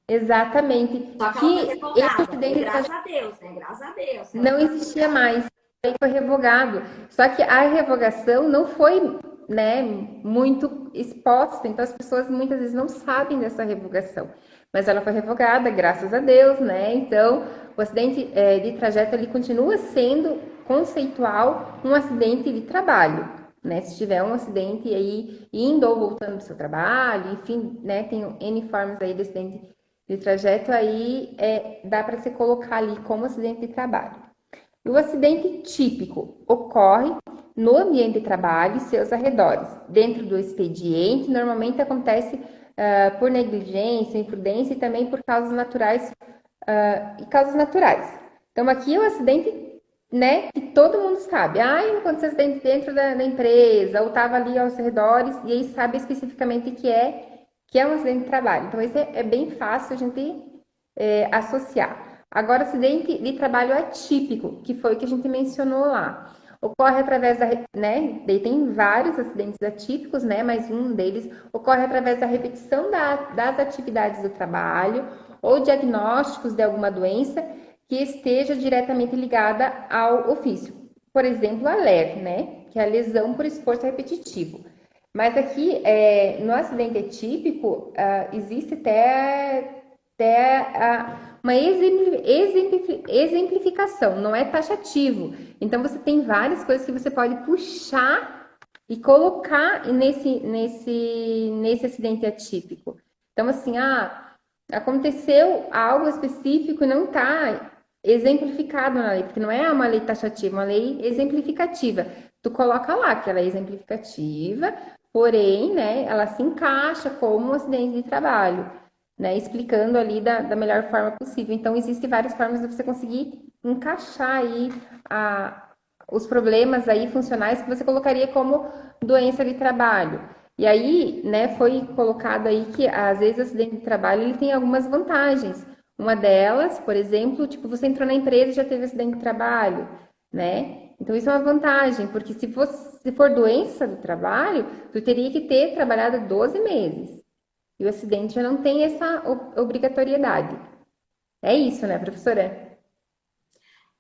Exatamente. Só que ela foi Que esse revogada. acidente Graças a Deus, né? Graças a Deus. não existia mais. Aí foi revogado. Só que a revogação não foi, né, muito exposta, então as pessoas muitas vezes não sabem dessa revogação. Mas ela foi revogada, graças a Deus, né? Então, o acidente de trajeto ele continua sendo conceitual um acidente de trabalho, né? Se tiver um acidente aí indo ou voltando do seu trabalho, enfim, né? Tem N formas aí de acidente de trajeto, aí dá para você colocar ali como acidente de trabalho. E o acidente típico ocorre no ambiente de trabalho e seus arredores. Dentro do expediente, normalmente acontece por negligência, imprudência e também por causas naturais Então, aqui é o acidente, né, que todo mundo sabe. Aconteceu acidente dentro da empresa, ou estava ali aos arredores, e aí sabe especificamente que é um acidente de trabalho. Então, isso é bem fácil a gente associar. Agora, acidente de trabalho atípico, que foi o que a gente mencionou lá. Ocorre através né, daí tem vários acidentes atípicos, né, mas um deles ocorre através da repetição das atividades do trabalho ou diagnósticos de alguma doença que esteja diretamente ligada ao ofício. Por exemplo, a LER, né, que é a lesão por esforço repetitivo. Mas aqui, no acidente atípico, existe até uma exemplificação, não é taxativo. Então, você tem várias coisas que você pode puxar e colocar nesse acidente atípico. Então, assim, aconteceu algo específico e não está exemplificado na lei, porque não é uma lei taxativa, é uma lei exemplificativa. Tu coloca lá que ela é exemplificativa, porém, né, ela se encaixa como um acidente de trabalho, né, explicando ali da melhor forma possível. Então, existem várias formas de você conseguir encaixar aí os problemas aí funcionais que você colocaria como doença de trabalho. E aí, né, foi colocado aí que às vezes o acidente de trabalho ele tem algumas vantagens. Uma delas, por exemplo, tipo, você entrou na empresa e já teve acidente de trabalho, né? Então isso é uma vantagem, porque se for doença do trabalho, tu teria que ter trabalhado 12 meses. E o acidente já não tem essa obrigatoriedade. É isso, né, professora?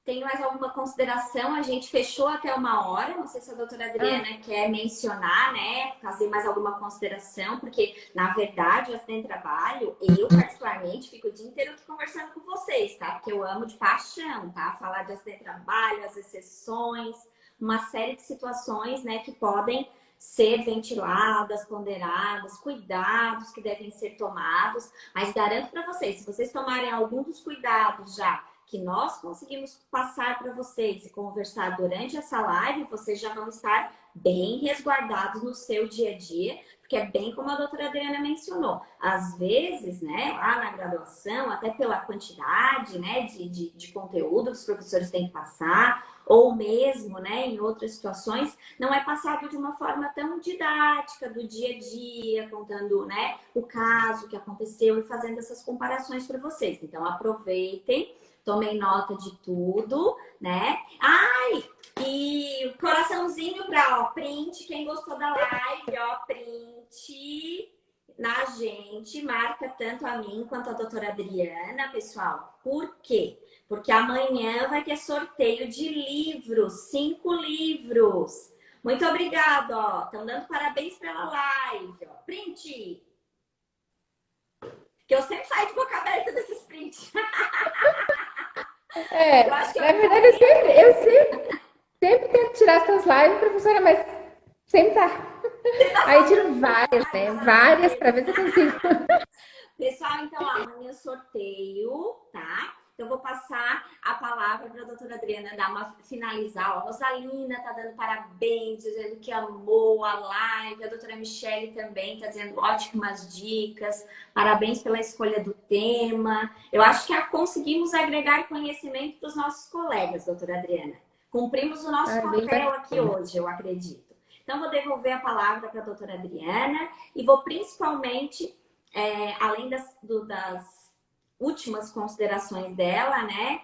Tem mais alguma consideração? A gente fechou até 1 hora. Não sei se a doutora Ah, Adriana quer mencionar, né? Fazer mais alguma consideração, porque, na verdade, o acidente de trabalho, eu, particularmente, fico o dia inteiro aqui conversando com vocês, tá? Porque eu amo de paixão, tá? Falar de acidente de trabalho, as exceções, uma série de situações, né, que podem ser ventiladas, ponderadas, cuidados que devem ser tomados. Mas garanto para vocês, se vocês tomarem algum dos cuidados já que nós conseguimos passar para vocês e conversar durante essa live, vocês já vão estar bem resguardados no seu dia a dia, porque é bem como a doutora Adriana mencionou. Às vezes, né, lá na graduação, até pela quantidade, né, de conteúdo que os professores têm que passar, ou mesmo, né, em outras situações, não é passado de uma forma tão didática do dia a dia, contando, né, o caso que aconteceu e fazendo essas comparações para vocês. Então, aproveitem. Tomei nota de tudo, né? Ai, e coraçãozinho pra, ó, print. Quem gostou da live, ó, print na gente. Marca tanto a mim quanto a doutora Adriana, pessoal. Por quê? Porque amanhã vai ter sorteio de livros, 5 livros. Muito obrigada, ó. Estão dando parabéns pela live, ó. Print. Que eu sempre saio de boca aberta desses prints. Eu acho que eu na me verdade, sempre tento tirar essas lives, professora, mas sempre tá. Você tá Aí tiro faltando. várias, Ai, né? tá na Várias para cabeça. ver se eu consigo. Pessoal, então, ó, amanhã sorteio, tá? Então, eu vou passar a palavra para a doutora Adriana dar uma finalizar. Ó, a Rosalina tá dando parabéns, dizendo que amou a live. A doutora Michele também tá dizendo ótimas dicas. Parabéns pela escolha do tema. Eu acho que conseguimos agregar conhecimento para os nossos colegas, doutora Adriana. Cumprimos o nosso Ah, bem papel aqui bacana. hoje, eu acredito. Então, vou devolver a palavra para a doutora Adriana e vou principalmente além das últimas considerações dela, né?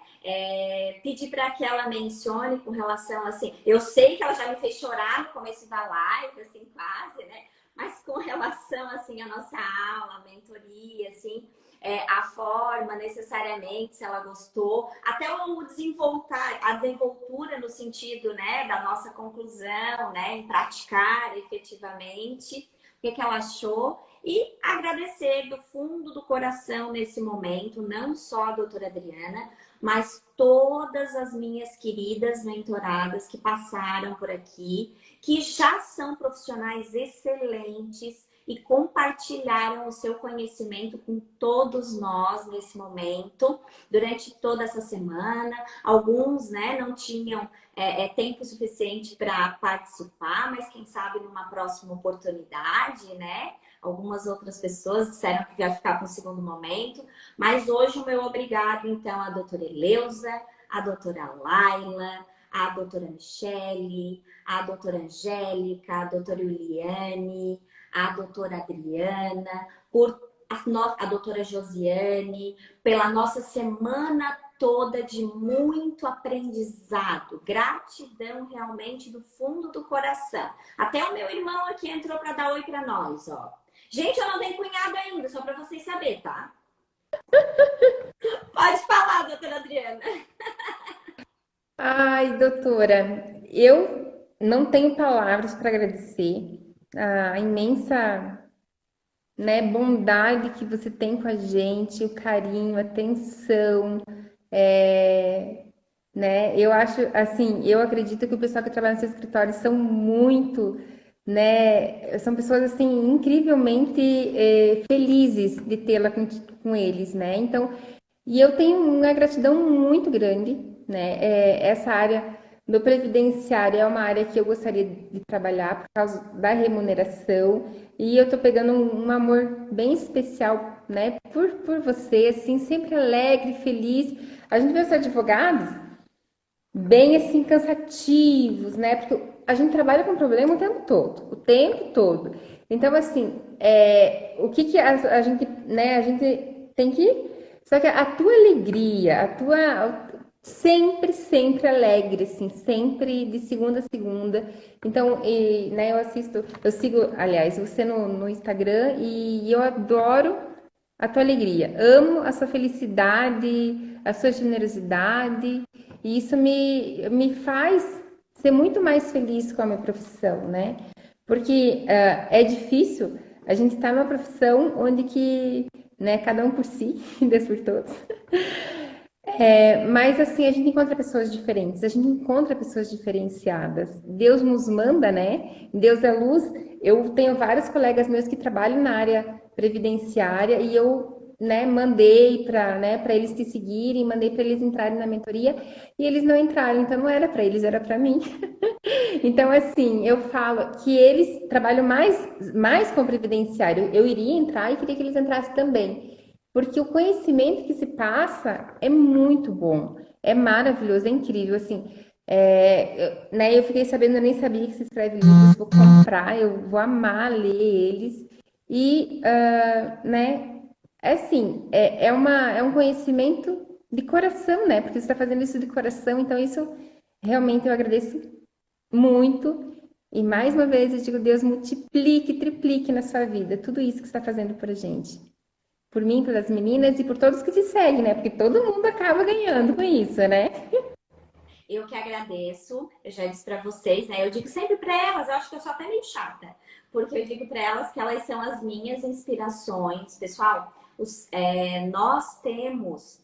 Pedir para que ela mencione com relação assim. Eu sei que ela já me fez chorar no começo da live, assim, quase, né? Mas com relação assim à nossa aula, a mentoria, assim, a forma necessariamente, se ela gostou, até o desenvoltar, a desenvoltura no sentido, né, da nossa conclusão, né, em praticar efetivamente, o que ela achou. E agradecer do fundo do coração nesse momento, não só a doutora Adriana, mas todas as minhas queridas mentoradas que passaram por aqui, que já são profissionais excelentes e compartilharam o seu conhecimento com todos nós nesse momento, durante toda essa semana. Alguns, né, não tinham tempo suficiente para participar, mas quem sabe numa próxima oportunidade, né? Algumas outras pessoas disseram que ia ficar para o segundo momento. Mas hoje o meu obrigado, então, à doutora Eleusa, à doutora Laila, à doutora Michele, à doutora Angélica, à doutora Juliane, à doutora Adriana, por a doutora Josiane, pela nossa semana toda de muito aprendizado. Gratidão realmente do fundo do coração. Até o meu irmão aqui entrou para dar oi para nós, ó. Gente, eu não tenho cunhado ainda, só para vocês saberem, tá? Pode falar, doutora Adriana. Ai, doutora, eu não tenho palavras para agradecer a imensa, né, bondade que você tem com a gente, o carinho, a atenção, né? Eu acho, assim, eu acredito que o pessoal que trabalha no seu escritório são muito, né? São pessoas assim incrivelmente felizes de tê-la com eles, né? Então, e eu tenho uma gratidão muito grande, né? Essa área do previdenciário é uma área que eu gostaria de trabalhar por causa da remuneração e eu tô pegando um amor bem especial, né? Por você, assim, sempre alegre, feliz. A gente vê os advogados bem assim cansativos, né? Porque a gente trabalha com problema o tempo todo. Então, assim, o que que a gente, né? A gente tem que. Só que a tua alegria, a tua sempre alegre, assim, sempre de segunda a segunda. Então, né? Eu sigo, aliás, você no Instagram e eu adoro a tua alegria. Amo a sua felicidade, a sua generosidade, e isso me faz ser muito mais feliz com a minha profissão, né? Porque é difícil a gente estar numa profissão onde que, né, cada um por si, Deus por todos. Mas assim, a gente encontra pessoas diferentes, a gente encontra pessoas diferenciadas. Deus nos manda, né? Deus é luz. Eu tenho vários colegas meus que trabalham na área previdenciária e eu, né, mandei para, né, para eles te seguirem, mandei para eles entrarem na mentoria e eles não entraram, então não era para eles, era para mim. Então, assim, eu falo que eles trabalham mais com previdenciário. Eu iria entrar e queria que eles entrassem também. Porque o conhecimento que se passa é muito bom, é maravilhoso, é incrível, assim. Né, eu fiquei sabendo, eu nem sabia que se escreve livros, vou comprar, eu vou amar ler eles. E, né, é assim, é um conhecimento de coração, né? Porque você está fazendo isso de coração, então isso realmente eu agradeço muito. E mais uma vez eu digo, Deus multiplique, triplique na sua vida tudo isso que você está fazendo por a gente. Por mim, pelas meninas e por todos que te seguem, né? Porque todo mundo acaba ganhando com isso, né? Eu que agradeço, eu já disse para vocês, né? Eu digo sempre para elas, eu acho que eu sou até meio chata, porque eu digo para elas que elas são as minhas inspirações. Pessoal, nós temos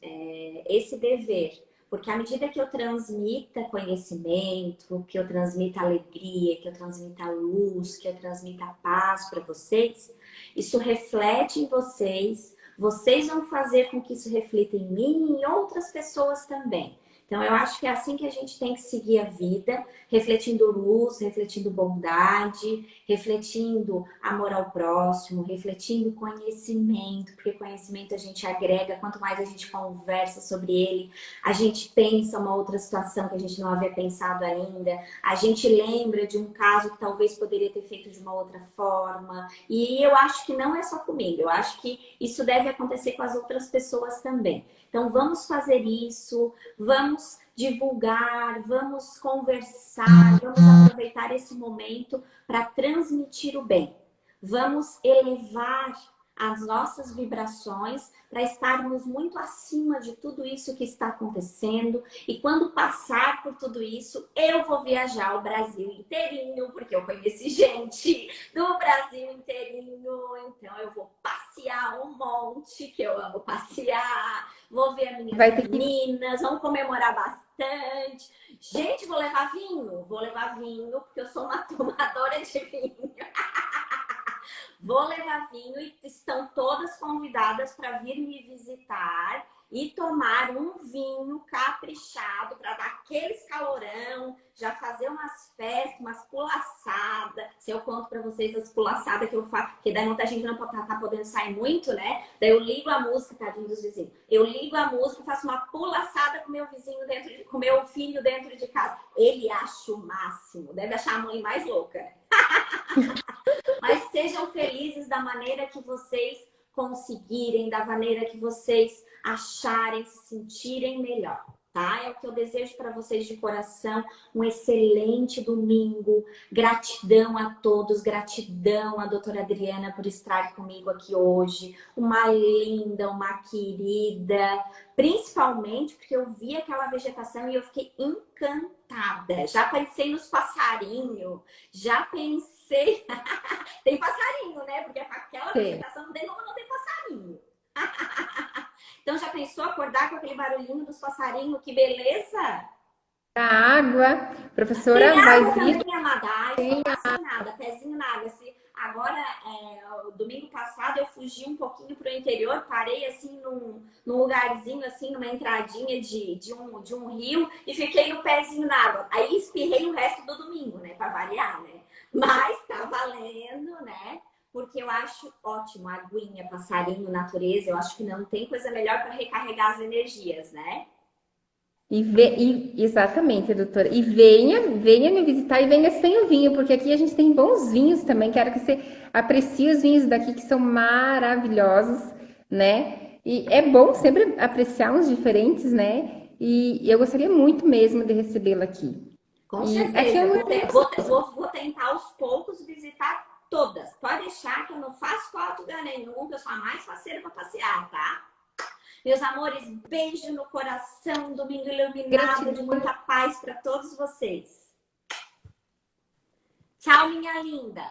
esse dever, porque à medida que eu transmita conhecimento, que eu transmita alegria, que eu transmita luz, que eu transmita paz para vocês, isso reflete em vocês, vocês vão fazer com que isso reflita em mim e em outras pessoas também. Então, eu acho que é assim que a gente tem que seguir a vida, refletindo luz, refletindo bondade, refletindo amor ao próximo, refletindo conhecimento, porque conhecimento a gente agrega, quanto mais a gente conversa sobre ele, a gente pensa uma outra situação que a gente não havia pensado ainda, a gente lembra de um caso que talvez poderia ter feito de uma outra forma, e eu acho que não é só comigo, eu acho que isso deve acontecer com as outras pessoas também. Então, vamos fazer isso, vamos divulgar, vamos conversar, vamos aproveitar esse momento para transmitir o bem. Vamos elevar as nossas vibrações para estarmos muito acima de tudo isso que está acontecendo. E quando passar por tudo isso, eu vou viajar o Brasil inteirinho, porque eu conheci gente do Brasil inteirinho. Então eu vou passear um monte, que eu amo passear. Vou ver as minhas Vai ter que. meninas, vamos comemorar bastante. Gente, vou levar vinho? Vou levar vinho, porque eu sou uma tomadora de vinho. Vou levar vinho e estão todas convidadas para vir me visitar e tomar um vinho caprichado para dar aqueles calorão, já fazer umas festas, umas pulaçadas. Se eu conto para vocês as pulaçadas que eu faço, porque daí muita gente não tá podendo sair muito, né? Daí eu ligo a música, tadinho dos vizinhos. Eu ligo a música e faço uma pulaçada com meu vizinho com meu filho dentro de casa. Ele acha o máximo, deve achar a mãe mais louca. Mas sejam felizes da maneira que vocês conseguirem, da maneira que vocês acharem, se sentirem melhor, tá? É o que eu desejo para vocês de coração. Um excelente domingo. Gratidão a todos, gratidão à doutora Adriana por estar comigo aqui hoje. Uma linda, uma querida. Principalmente porque eu vi aquela vegetação e eu fiquei encantada. Já pensei nos passarinhos, já pensei... Tem passarinho, né? Porque aquela vegetação não tem como não ter passarinho. Então já pensou acordar com aquele barulhinho dos passarinhos? Que beleza! A água, Tem professora, vai água vir. também, amada. Ai, só passa nada, pezinho na água. Agora, o domingo passado, eu fugi um pouquinho pro interior, parei assim num lugarzinho, assim, numa entradinha de um rio e fiquei no pezinho na água. Aí espirrei o resto do domingo, né? Pra variar, né? Mas tá valendo, né? Porque eu acho ótimo a aguinha, passarinho, natureza. Eu acho que não tem coisa melhor para recarregar as energias, né? Exatamente, doutora. E venha me visitar e venha sem o vinho, porque aqui a gente tem bons vinhos também. Quero que você aprecie os vinhos daqui, que são maravilhosos, né? E é bom sempre apreciar uns diferentes, né? E eu gostaria muito mesmo de recebê-la aqui. Com E aqui certeza. eu Eu não vou, tenho. vou tentar aos poucos visitar todas. Pode deixar que eu não faço falta nenhum, que eu sou a mais faceira para passear, tá? Meus amores, beijo no coração, domingo iluminado, de Gratidão. muita paz para todos vocês. Tchau, minha linda!